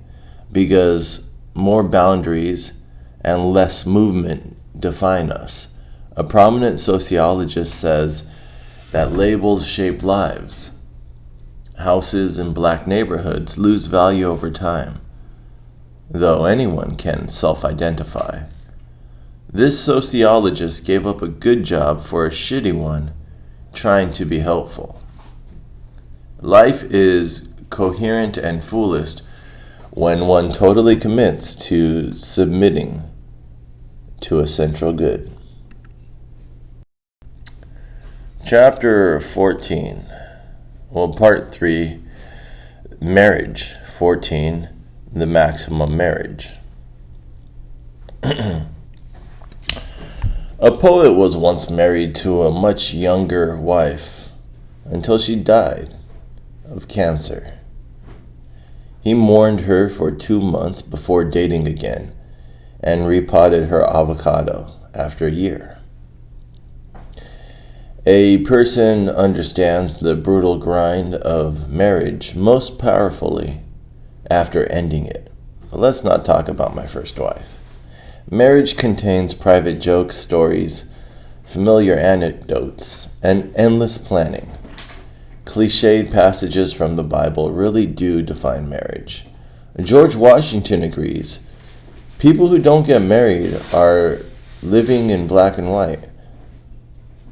because more boundaries and less movement define us. A prominent sociologist says that labels shape lives. Houses in black neighborhoods lose value over time, though anyone can self-identify. This sociologist gave up a good job for a shitty one, trying to be helpful. Life is coherent and foolish when one totally commits to submitting to a central good. Chapter 14. Part 3, Marriage. 14, The Maximum Marriage. A poet was once married to a much younger wife until she died of cancer. He mourned her for 2 months before dating again and repotted her avocado after a year. A person understands the brutal grind of marriage most powerfully after ending it. But let's not talk about my first wife. Marriage contains private jokes, stories, familiar anecdotes, and endless planning. Cliched passages from the Bible really do define marriage. George Washington agrees. People who don't get married are living in black and white.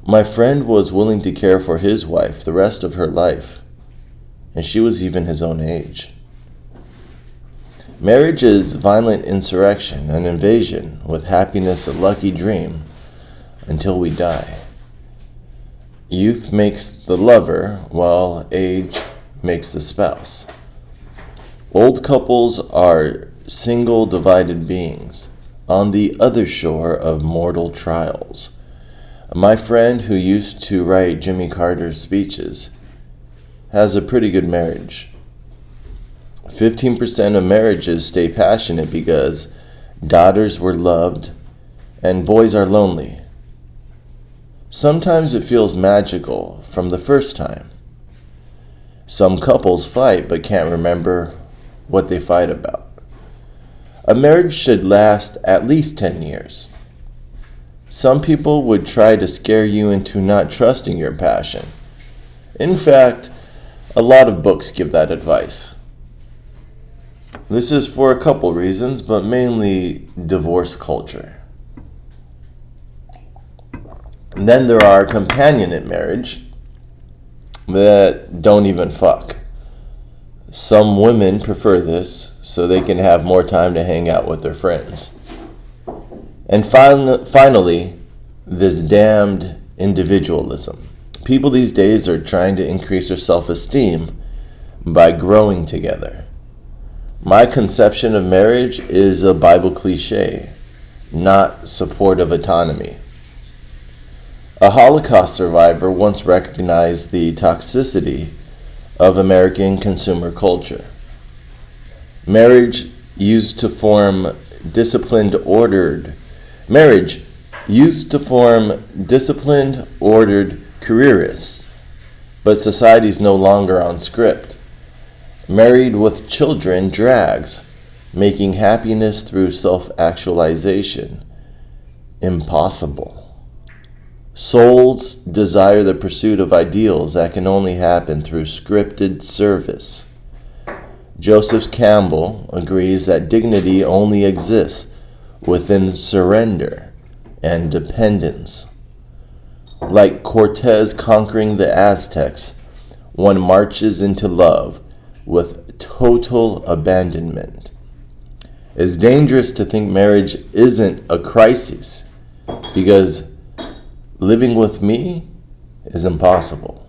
My friend was willing to care for his wife the rest of her life, and she was even his own age. Marriage is violent insurrection, an invasion, with happiness a lucky dream, until we die. Youth makes the lover, while age makes the spouse. Old couples are single divided beings on the other shore of mortal trials. My friend who used to write Jimmy Carter's speeches has a pretty good marriage. 15% of marriages stay passionate because daughters were loved and boys are lonely. Sometimes it feels magical from the first time. Some couples fight but can't remember what they fight about. A marriage should last at least 10 years. Some people would try to scare you into not trusting your passion. In fact, a lot of books give that advice. This is for a couple reasons, but mainly divorce culture. And then there are companionate marriage that don't even fuck. Some women prefer this so they can have more time to hang out with their friends. And finally, this damned individualism. People these days are trying to increase their self-esteem by growing together. My conception of marriage is a Bible cliche, not support of autonomy. A Holocaust survivor once recognized the toxicity of American consumer culture. Marriage used to form disciplined, ordered careerists, but society's no longer on script. Married with children drags, making happiness through self-actualization impossible. Souls desire the pursuit of ideals that can only happen through scripted service. Joseph Campbell agrees that dignity only exists within surrender and dependence. Like Cortez conquering the Aztecs, one marches into love with total abandonment. It's dangerous to think marriage isn't a crisis, because living with me is impossible.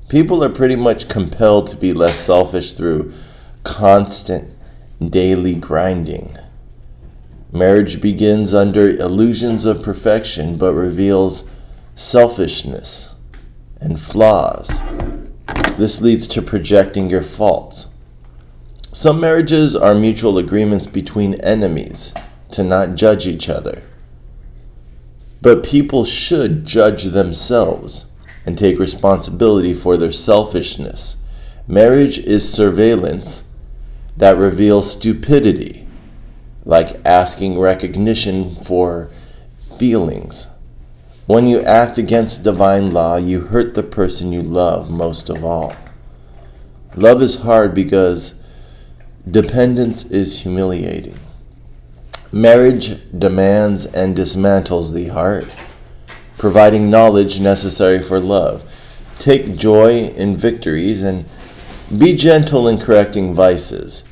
People are pretty much compelled to be less selfish through constant daily grinding. Marriage begins under illusions of perfection but reveals selfishness and flaws. This leads to projecting your faults. Some marriages are mutual agreements between enemies to not judge each other. But people should judge themselves and take responsibility for their selfishness. Marriage is surveillance that reveals stupidity, like asking recognition for feelings. When you act against divine law, you hurt the person you love most of all. Love is hard because dependence is humiliating. Marriage demands and dismantles the heart, providing knowledge necessary for love. Take joy in victories and be gentle in correcting vices.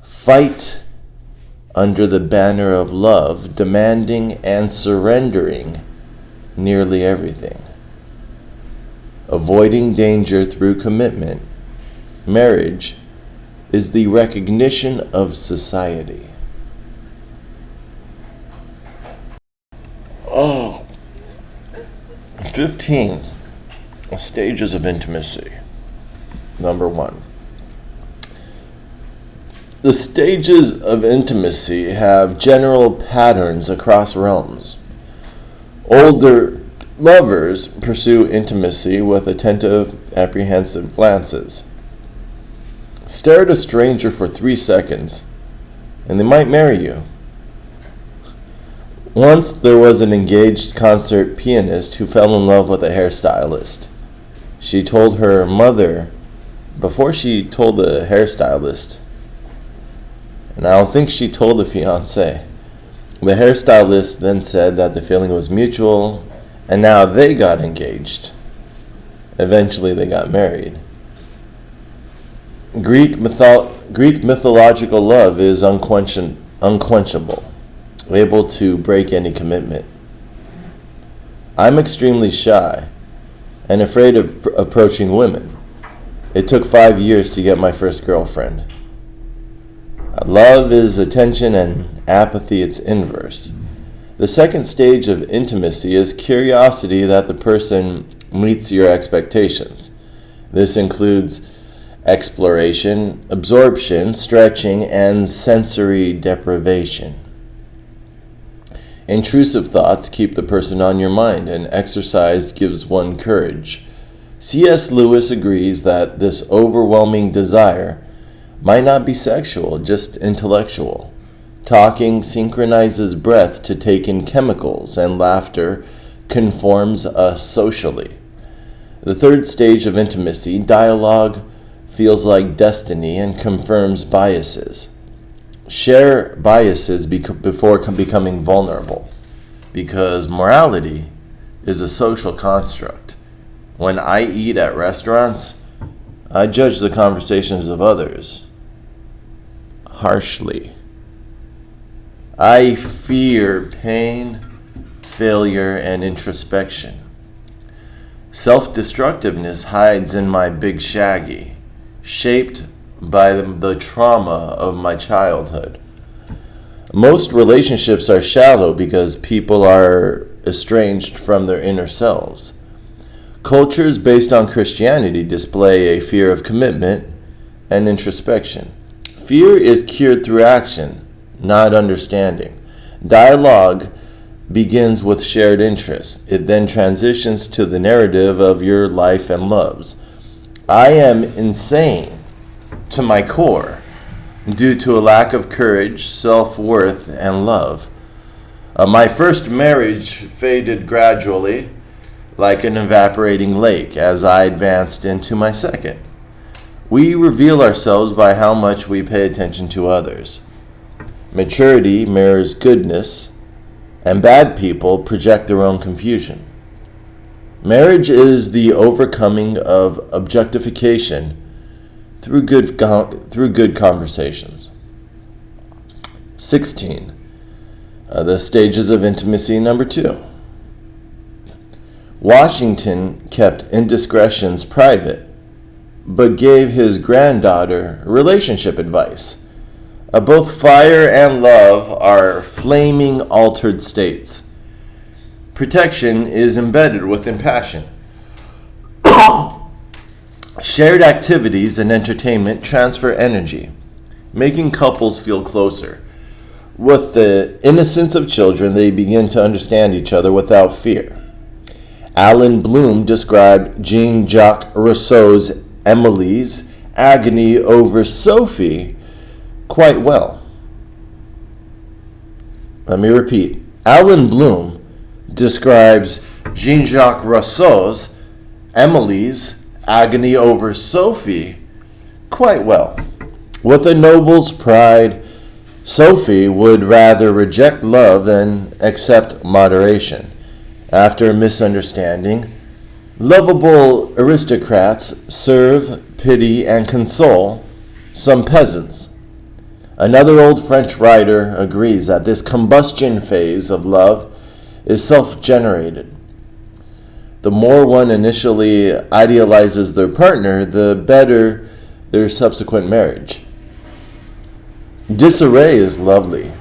Fight under the banner of love, demanding and surrendering nearly everything. Avoiding danger through commitment. Marriage is the recognition of society. 15 stages of intimacy. Number 1. The stages of intimacy have general patterns across realms. Older lovers pursue intimacy with attentive, apprehensive glances. Stare at a stranger for 3 seconds, and they might marry you. Once there was an engaged concert pianist who fell in love with a hairstylist. She told her mother before she told the hairstylist, and I don't think she told the fiancé. The hairstylist then said that the feeling was mutual, and now they got engaged. Eventually they got married. Greek mythological love is unquenchable, able to break any commitment. I'm extremely shy and afraid of approaching women. It took 5 years to get my first girlfriend. Love is attention, and apathy its inverse. The second stage of intimacy is curiosity that the person meets your expectations. This includes exploration, absorption, stretching, and sensory deprivation. Intrusive thoughts keep the person on your mind, and exercise gives one courage. C.S. Lewis agrees that this overwhelming desire might not be sexual, just intellectual. Talking synchronizes breath to take in chemicals, and laughter conforms us socially. The third stage of intimacy, dialogue, feels like destiny and confirms biases. Share biases before becoming vulnerable, because morality is a social construct. When I eat at restaurants, I judge the conversations of others harshly. I fear pain, failure, and introspection. Self-destructiveness hides in my big shaggy, shaped by the trauma of my childhood. Most relationships are shallow because people are estranged from their inner selves. Cultures based on Christianity display a fear of commitment and introspection. Fear is cured through action, not understanding. Dialogue begins with shared interests. It then transitions to the narrative of your life and loves. I am insane to my core due to a lack of courage, self-worth, and love. My first marriage faded gradually, like an evaporating lake, as I advanced into my second. We reveal ourselves by how much we pay attention to others. Maturity mirrors goodness, and bad people project their own confusion. Marriage is the overcoming of objectification through good conversations. 16. The stages of intimacy, number 2. Washington kept indiscretions private, but gave his granddaughter relationship advice. Both fire and love are flaming altered states. Protection is embedded within passion. Shared activities and entertainment transfer energy, making couples feel closer. With the innocence of children, they begin to understand each other without fear. Alan Bloom described Jean-Jacques Rousseau's Emily's agony over Sophie quite well. Let me repeat. Alan Bloom describes Jean-Jacques Rousseau's Emily's agony over Sophie quite well. With a noble's pride, Sophie would rather reject love than accept moderation. After a misunderstanding, lovable aristocrats serve, pity, and console some peasants. Another old French writer agrees that this combustion phase of love is self-generated. The more one initially idealizes their partner, the better their subsequent marriage. Disarray is lovely.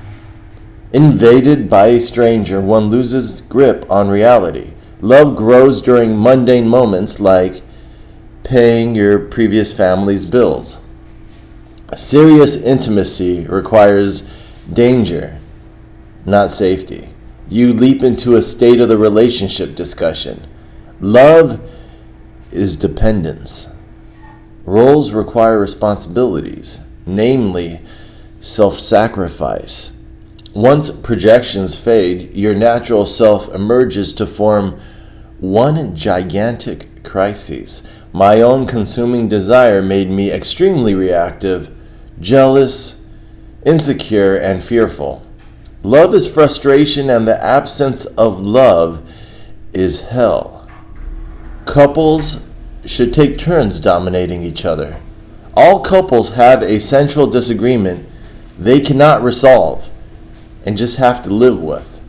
Invaded by a stranger, one loses grip on reality. Love grows during mundane moments like paying your previous family's bills. Serious intimacy requires danger, not safety. You leap into a state of the relationship discussion. Love is dependence. Roles require responsibilities, namely self-sacrifice. Once projections fade, your natural self emerges to form one gigantic crisis. My own consuming desire made me extremely reactive, jealous, insecure, and fearful. Love is frustration, and the absence of love is hell. Couples should take turns dominating each other. All couples have a central disagreement they cannot resolve and just have to live with.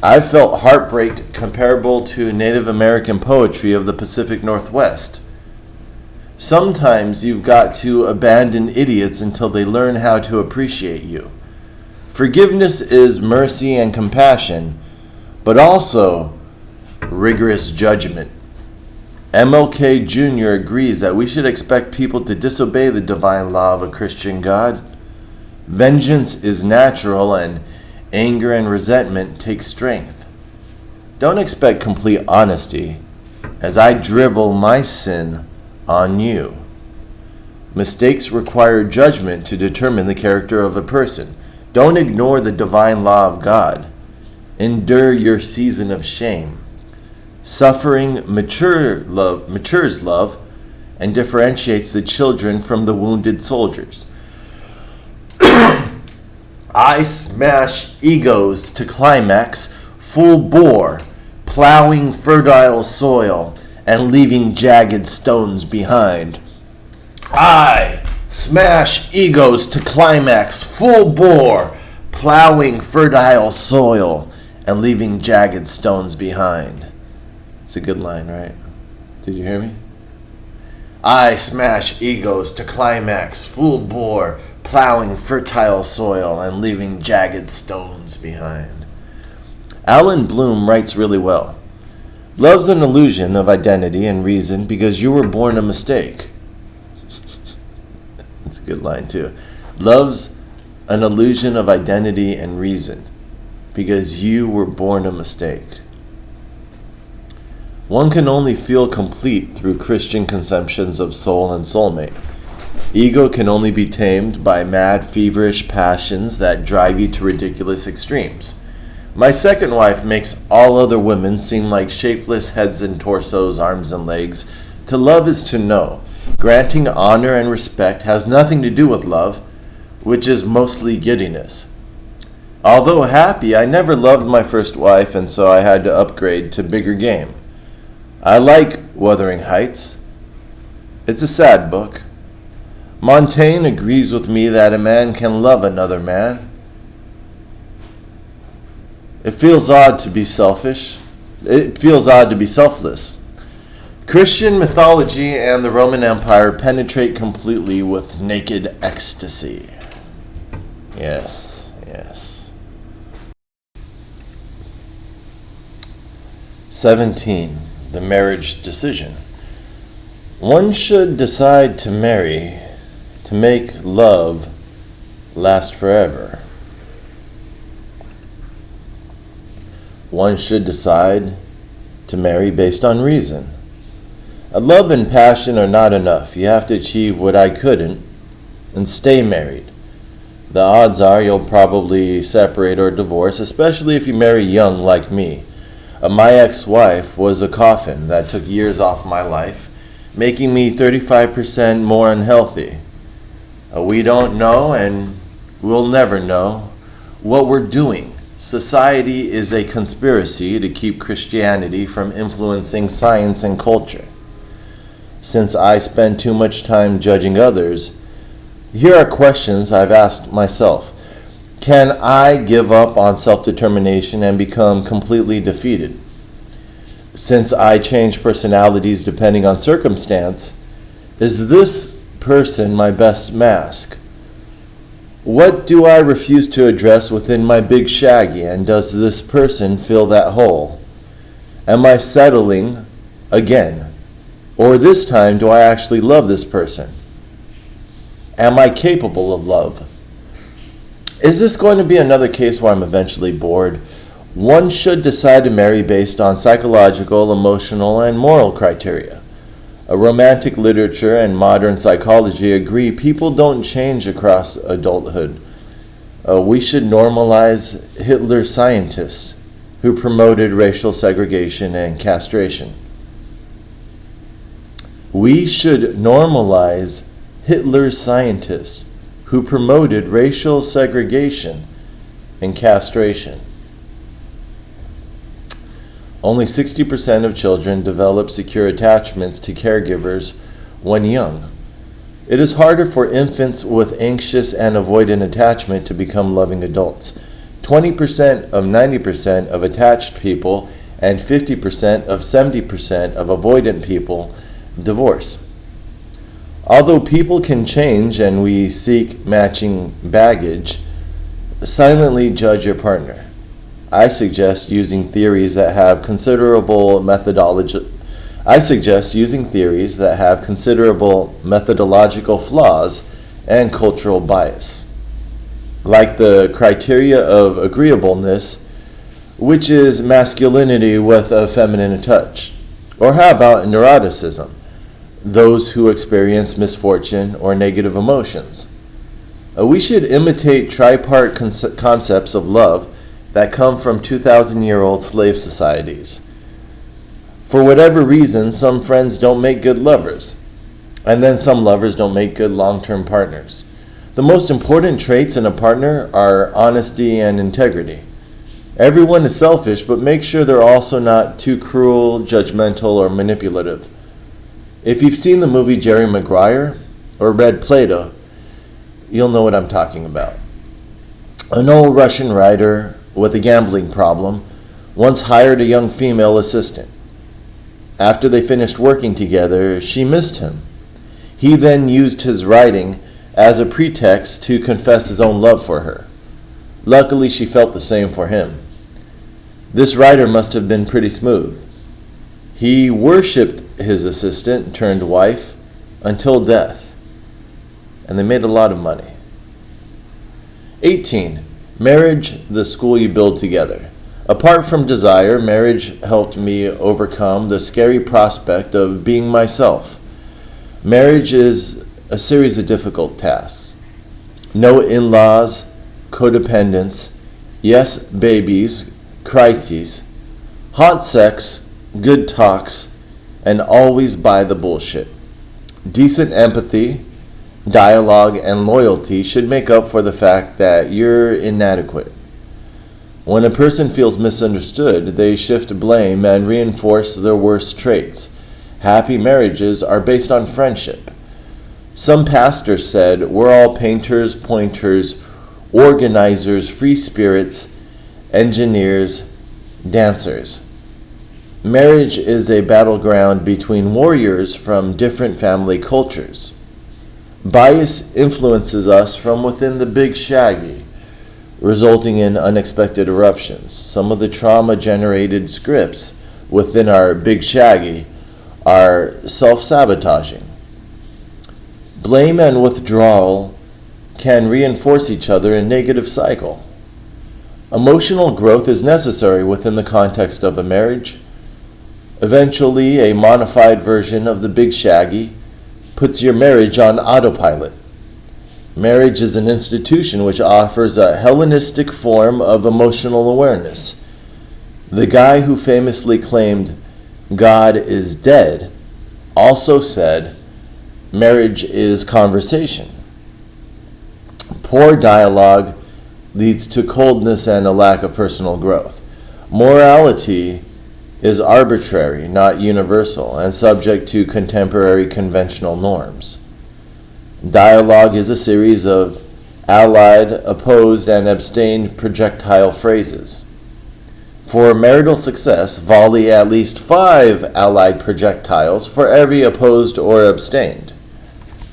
I felt heartbreak comparable to Native American poetry of the Pacific Northwest. Sometimes you've got to abandon idiots until they learn how to appreciate you. Forgiveness is mercy and compassion, but also rigorous judgment. MLK Jr. agrees that we should expect people to disobey the divine law of a Christian God. Vengeance is natural, and anger and resentment take strength. Don't expect complete honesty as I dribble my sin on you. Mistakes require judgment to determine the character of a person. Don't ignore the divine law of God. Endure your season of shame. Suffering matures love and differentiates the children from the wounded soldiers. I smash egos to climax, full bore, plowing fertile soil and leaving jagged stones behind. I smash egos to climax, full bore, plowing fertile soil and leaving jagged stones behind. It's a good line, right? Did you hear me? I smash egos to climax, full bore, plowing fertile soil and leaving jagged stones behind. Alan Bloom writes really well. Love's an illusion of identity and reason because you were born a mistake. That's a good line too. Love's an illusion of identity and reason because you were born a mistake. One can only feel complete through Christian conceptions of soul and soulmate. Ego can only be tamed by mad, feverish passions that drive you to ridiculous extremes. My second wife makes all other women seem like shapeless heads and torsos, arms and legs. To love is to know. Granting honor and respect has nothing to do with love, which is mostly giddiness. Although happy, I never loved my first wife, and so I had to upgrade to bigger game. I like Wuthering Heights. It's a sad book. Montaigne agrees with me that a man can love another man. It feels odd to be selfish. It feels odd to be selfless. Christian mythology and the Roman Empire penetrate completely with naked ecstasy. Yes, yes. 17. The marriage decision. One should decide to marry to make love last forever. One should decide to marry based on reason. Love and passion are not enough. You have to achieve what I couldn't and stay married. The odds are you'll probably separate or divorce, especially if you marry young like me. My ex-wife was a coffin that took years off my life, making me 35% more unhealthy. We don't know and we'll never know what we're doing. Society is a conspiracy to keep Christianity from influencing science and culture. Since I spend too much time judging others, here are questions I've asked myself. Can I give up on self-determination and become completely defeated? Since I change personalities depending on circumstance, is this person my best mask? What do I refuse to address within my big shaggy, and does this person fill that hole? Am I settling again? Or this time, do I actually love this person? Am I capable of love? Is this going to be another case where I'm eventually bored? One should decide to marry based on psychological, emotional, and moral criteria. Romantic literature and modern psychology agree people don't change across adulthood. We should normalize Hitler's scientists who promoted racial segregation and castration. We should normalize Hitler's scientists who promoted racial segregation and castration. Only 60% of children develop secure attachments to caregivers when young. It is harder for infants with anxious and avoidant attachment to become loving adults. 20% of 90% of attached people and 50% of 70% of avoidant people divorce. Although people can change and we seek matching baggage, silently judge your partner. I suggest using theories that have considerable methodological flaws and cultural bias, like the criteria of agreeableness, which is masculinity with a feminine touch. Or how about neuroticism? Those who experience misfortune or negative emotions. We should imitate tripart concepts of love that come from 2,000-year-old slave societies. For whatever reason, some friends don't make good lovers, and then some lovers don't make good long-term partners. The most important traits in a partner are honesty and integrity. Everyone is selfish, but make sure they're also not too cruel, judgmental, or manipulative. If you've seen the movie Jerry Maguire or read Plato, you'll know what I'm talking about. An old Russian writer with a gambling problem once hired a young female assistant. After they finished working together, she missed him. He then used his writing as a pretext to confess his own love for her. Luckily, she felt the same for him. This writer must have been pretty smooth. He worshipped his assistant turned wife until death, and they made a lot of money. 18. Marriage, the school you build together. Apart from desire, marriage helped me overcome the scary prospect of being myself. Marriage is a series of difficult tasks. No in-laws, codependence, yes babies, crises, hot sex, good talks, and always buy the bullshit. Decent empathy, dialogue, and loyalty should make up for the fact that you're inadequate. When a person feels misunderstood, they shift blame and reinforce their worst traits. Happy marriages are based on friendship. Some pastor said, "We're all painters, pointers, organizers, free spirits, engineers, dancers." Marriage is a battleground between warriors from different family cultures. Bias influences us from within the big shaggy, resulting in unexpected eruptions. Some of the trauma-generated scripts within our big shaggy are self-sabotaging. Blame and withdrawal can reinforce each other in a negative cycle. Emotional growth is necessary within the context of a marriage. Eventually, a modified version of the Big Shaggy puts your marriage on autopilot. Marriage is an institution which offers a Hellenistic form of emotional awareness. The guy who famously claimed God is dead also said marriage is conversation. Poor dialogue leads to coldness and a lack of personal growth. Morality is arbitrary, not universal, and subject to contemporary conventional norms. Dialogue is a series of allied, opposed, and abstained projectile phrases. For marital success, volley at least 5 allied projectiles for every opposed or abstained.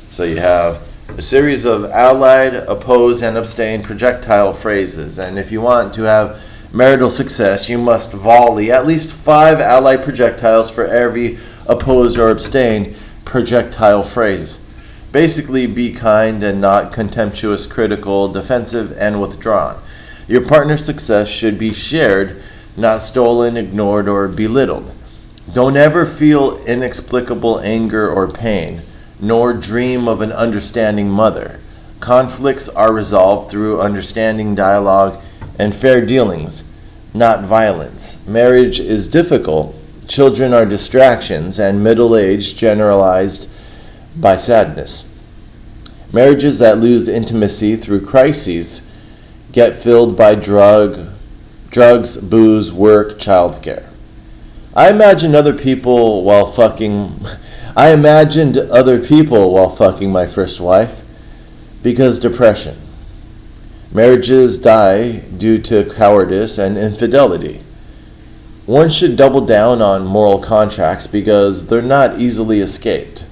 So you have a series of allied, opposed, and abstained projectile phrases. And if you want to have marital success, you must volley at least 5 allied projectiles for every opposed or abstained projectile phrase. Basically, be kind and not contemptuous, critical, defensive, and withdrawn. Your partner's success should be shared, not stolen, ignored, or belittled. Don't ever feel inexplicable anger or pain, nor dream of an understanding mother. Conflicts are resolved through understanding, dialogue, and fair dealings, not violence. Marriage is difficult, children are distractions, and middle age generalized by sadness. Marriages that lose intimacy through crises get filled by drugs, booze, work, childcare. I imagined other people while fucking my first wife because depression. Marriages die due to cowardice and infidelity. One should double down on moral contracts because they're not easily escaped.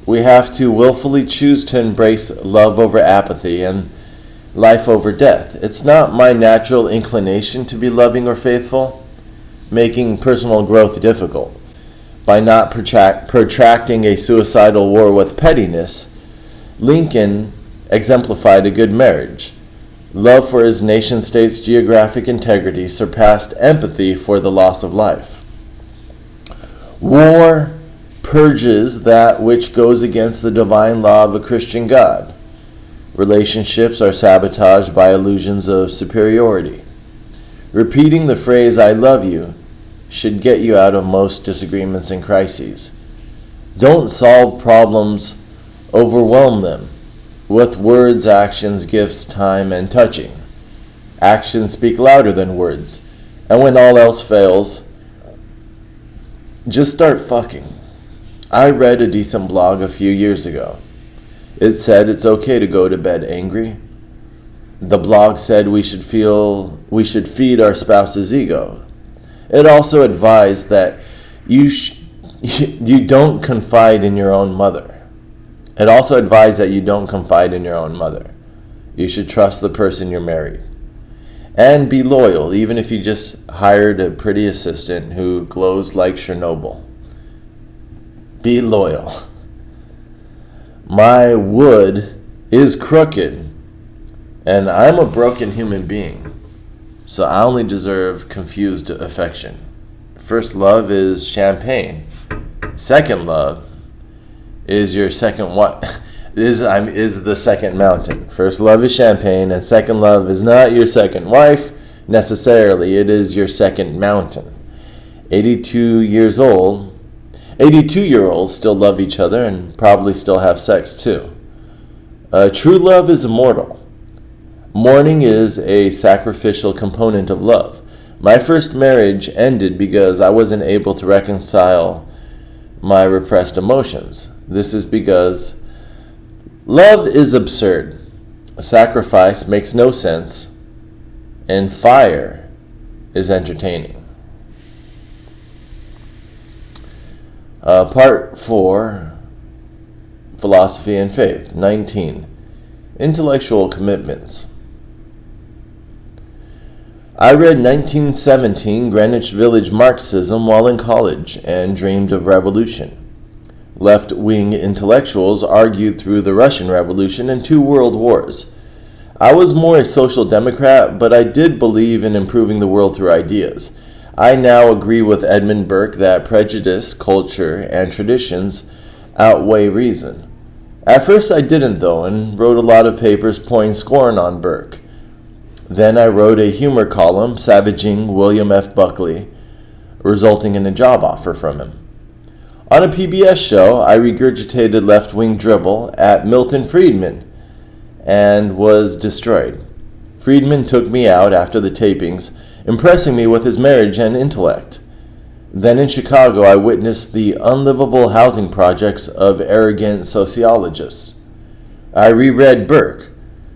We have to willfully choose to embrace love over apathy and life over death. It's not my natural inclination to be loving or faithful, making personal growth difficult. By not protracting a suicidal war with pettiness, Lincoln exemplified a good marriage. Love for his nation-state's geographic integrity surpassed empathy for the loss of life. War purges that which goes against the divine law of a Christian God. Relationships are sabotaged by illusions of superiority. Repeating the phrase, "I love you," should get you out of most disagreements and crises. Don't solve problems, overwhelm them with words, actions, gifts, time, and touching. Actions speak louder than words. And when all else fails, just start fucking. I read a decent blog a few years ago. It said it's okay to go to bed angry. The blog said we should feed our spouse's ego. It also advised that you don't confide in your own mother. You should trust the person you're married. And be loyal, even if you just hired a pretty assistant who glows like Chernobyl. Be loyal. My wood is crooked, and I'm a broken human being, so I only deserve confused affection. First love is champagne. Second love is your second what? is the second mountain. First love is champagne, and second love is not your second wife necessarily. It is your second mountain. 82-year-olds still love each other and probably still have sex too. True love is immortal. Mourning is a sacrificial component of love. My first marriage ended because I wasn't able to reconcile my repressed emotions. This is because love is absurd. Sacrifice makes no sense, and fire is entertaining. Part 4, Philosophy and Faith. 19. Intellectual commitments. I read 1917 Greenwich Village Marxism while in college and dreamed of revolution. Left-wing intellectuals argued through the Russian Revolution and 2 world wars. I was more a social democrat, but I did believe in improving the world through ideas. I now agree with David Brook that prejudice, culture, and traditions outweigh reason. At first I didn't though, and wrote a lot of papers pouring scorn on Burke. Then I wrote a humor column savaging William F. Buckley, resulting in a job offer from him. On a PBS show, I regurgitated left-wing dribble at Milton Friedman and was destroyed. Friedman took me out after the tapings, impressing me with his marriage and intellect. Then in Chicago, I witnessed the unlivable housing projects of arrogant sociologists. I reread Burke,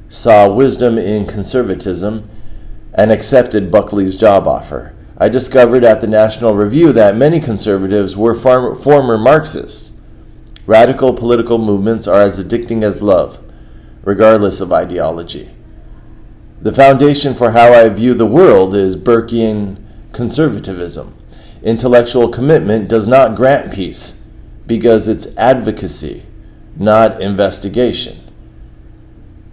saw wisdom in conservatism, and accepted Buckley's job offer. I discovered at the National Review that many conservatives were former Marxists. Radical political movements are as addicting as love, regardless of ideology. The foundation for how I view the world is Burkean conservatism. Intellectual commitment does not grant peace because it's advocacy, not investigation.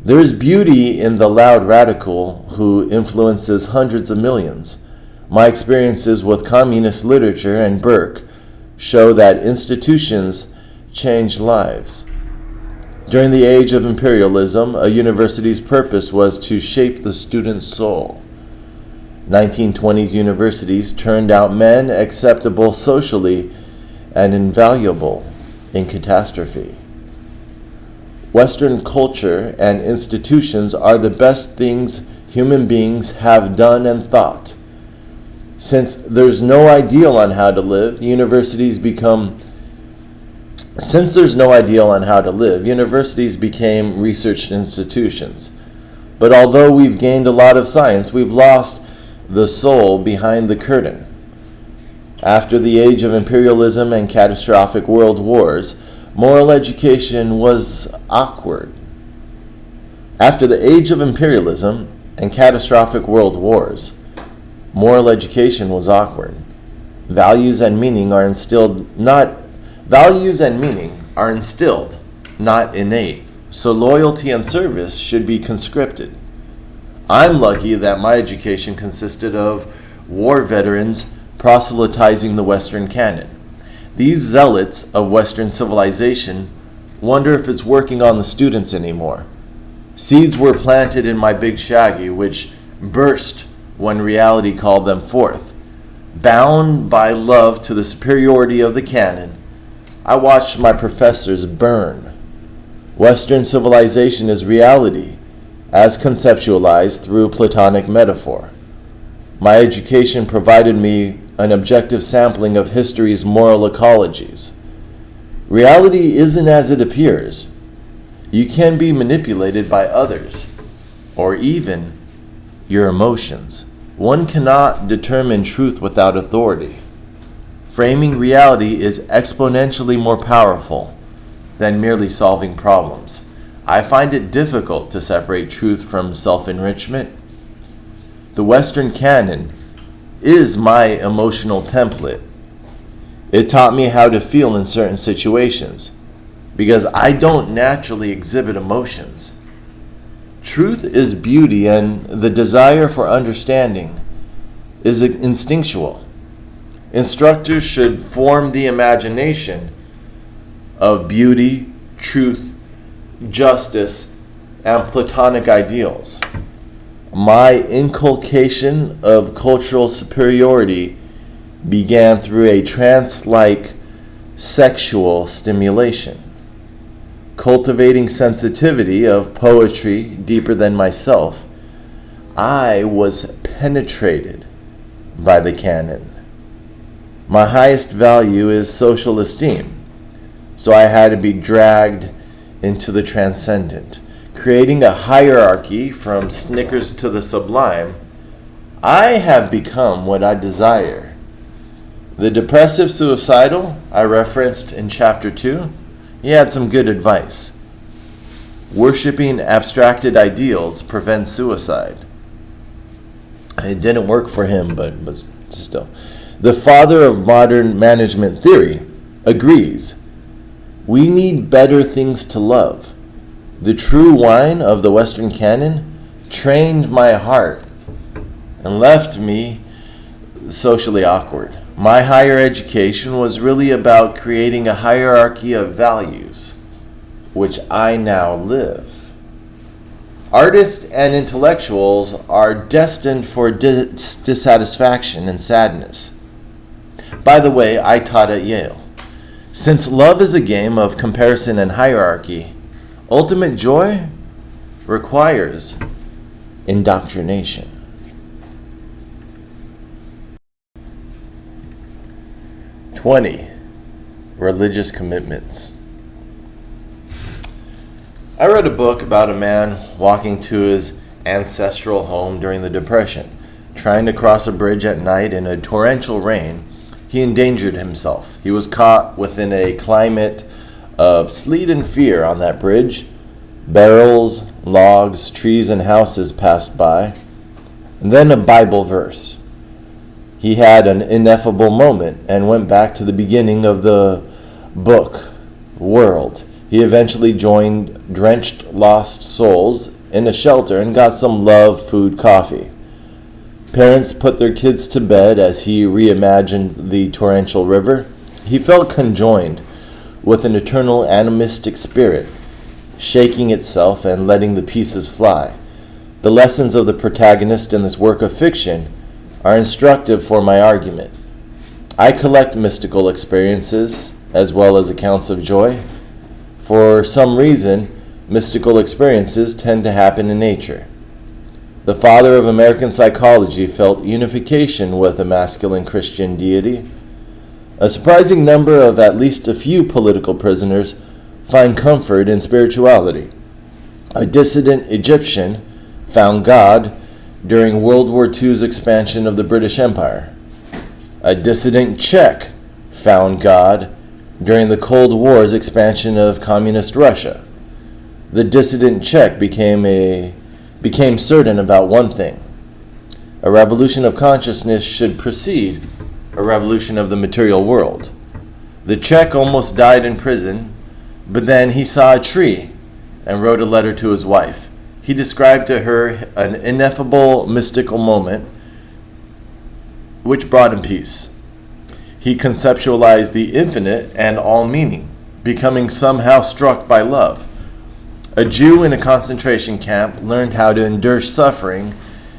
There is beauty in the loud radical who influences hundreds of millions. My experiences with communist literature and Burke show that institutions change lives. During the age of imperialism, a university's purpose was to shape the student's soul. 1920s universities turned out men acceptable socially and invaluable in catastrophe. Western culture and institutions are the best things human beings have done and thought. Since there's no ideal on how to live, universities became research institutions. But although we've gained a lot of science, we've lost the soul behind the curtain. After the age of imperialism and catastrophic world wars, moral education was awkward. After the age of imperialism and catastrophic world wars, moral education was awkward. Values and meaning are instilled, not innate. So loyalty and service should be conscripted. I'm lucky that my education consisted of war veterans proselytizing the Western canon. These zealots of Western civilization wonder if it's working on the students anymore. Seeds were planted in my big shaggy, which burst when reality called them forth. Bound by love to the superiority of the canon, I watched my professors burn. Western civilization is reality, as conceptualized through Platonic metaphor. My education provided me an objective sampling of history's moral ecologies. Reality isn't as it appears. You can be manipulated by others, or even your emotions. One cannot determine truth without authority. Framing reality is exponentially more powerful than merely solving problems. I find it difficult to separate truth from self-enrichment. The Western canon is my emotional template. It taught me how to feel in certain situations because I don't naturally exhibit emotions. Truth is beauty, and the desire for understanding is instinctual. Instructors should form the imagination of beauty, truth, justice, and Platonic ideals. My inculcation of cultural superiority began through a trance-like sexual stimulation. Cultivating sensitivity of poetry deeper than myself, I was penetrated by the canon. My highest value is social esteem, so I had to be dragged into the transcendent. Creating a hierarchy from Snickers to the sublime, I have become what I desire. The depressive suicidal I referenced in chapter 2, he had some good advice. Worshipping abstracted ideals prevents suicide. It didn't work for him, but still. The father of modern management theory agrees. We need better things to love. The true wine of the Western canon trained my heart and left me socially awkward. My higher education was really about creating a hierarchy of values, which I now live. Artists and intellectuals are destined for dissatisfaction and sadness. By the way, I taught at Yale. Since love is a game of comparison and hierarchy, ultimate joy requires indoctrination. Religious commitments. I read a book about a man walking to his ancestral home during the Depression. Trying to cross a bridge at night in a torrential rain, he endangered himself. He was caught within a climate of sleet and fear on that bridge. Barrels, logs, trees, and houses passed by. And then a Bible verse. He had an ineffable moment and went back to the beginning of the book, world. He eventually joined drenched lost souls in a shelter and got some love, food, coffee. Parents put their kids to bed as he reimagined the torrential river. He felt conjoined with an eternal animistic spirit, shaking itself and letting the pieces fly. The lessons of the protagonist in this work of fiction are instructive for my argument. I collect mystical experiences as well as accounts of joy. For some reason, mystical experiences tend to happen in nature. The father of American psychology felt unification with a masculine Christian deity. A surprising number of at least a few political prisoners find comfort in spirituality. A dissident Egyptian found God during World War II's expansion of the British Empire. A dissident Czech found God during the Cold War's expansion of communist Russia. The dissident Czech became certain about one thing. A revolution of consciousness should precede a revolution of the material world. The Czech almost died in prison, but then he saw a tree and wrote a letter to his wife. He described to her an ineffable mystical moment which brought him peace. He conceptualized the infinite and all meaning, becoming somehow struck by love. A Jew in a concentration camp learned how to endure suffering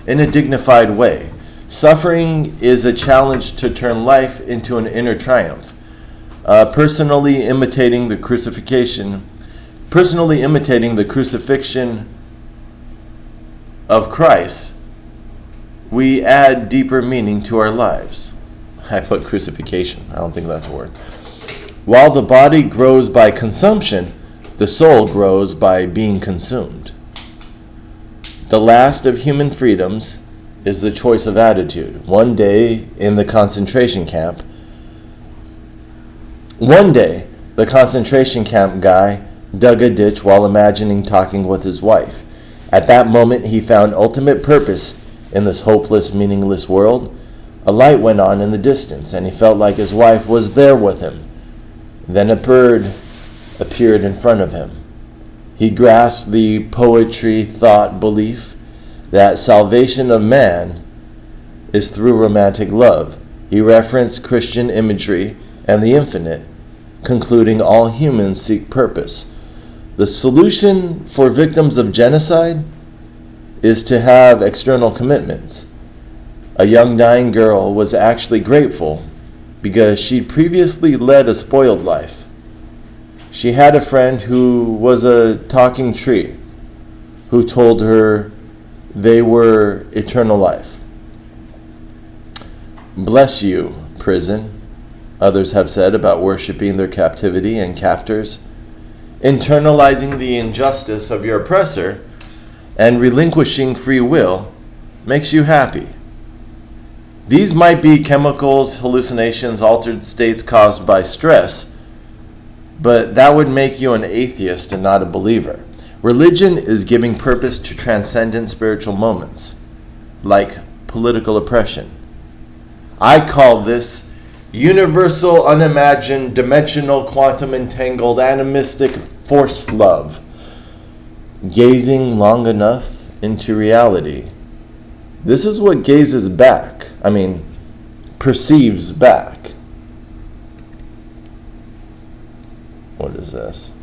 in a dignified way. Suffering is a challenge to turn life into an inner triumph. Personally imitating the crucifixion of Christ we add deeper meaning to our lives. I put crucifixion. I don't think that's a word. While the body grows by consumption, the soul grows by being consumed. The last of human freedoms is the choice of attitude. One day, the concentration camp guy dug a ditch while imagining talking with his wife. At that moment, he found ultimate purpose in this hopeless, meaningless world. A light went on in the distance, and he felt like his wife was there with him. Then a bird appeared in front of him. He grasped the poetry, thought, belief that salvation of man is through romantic love. He referenced Christian imagery and the infinite, concluding all humans seek purpose. The solution for victims of genocide is to have external commitments. A young dying girl was actually grateful because she'd previously led a spoiled life. She had a friend who was a talking tree who told her they were eternal life. Bless you, prison, others have said about worshiping their captivity and captors. Internalizing the injustice of your oppressor and relinquishing free will makes you happy. These might be chemicals, hallucinations, altered states caused by stress, but that would make you an atheist and not a believer. Religion is giving purpose to transcendent spiritual moments, like political oppression. I call this universal, unimagined, dimensional, quantum entangled, animistic force love. Gazing long enough into reality. This is what perceives back. What is this?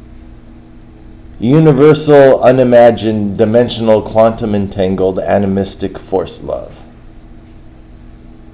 Universal, unimagined, dimensional, quantum entangled, animistic force love.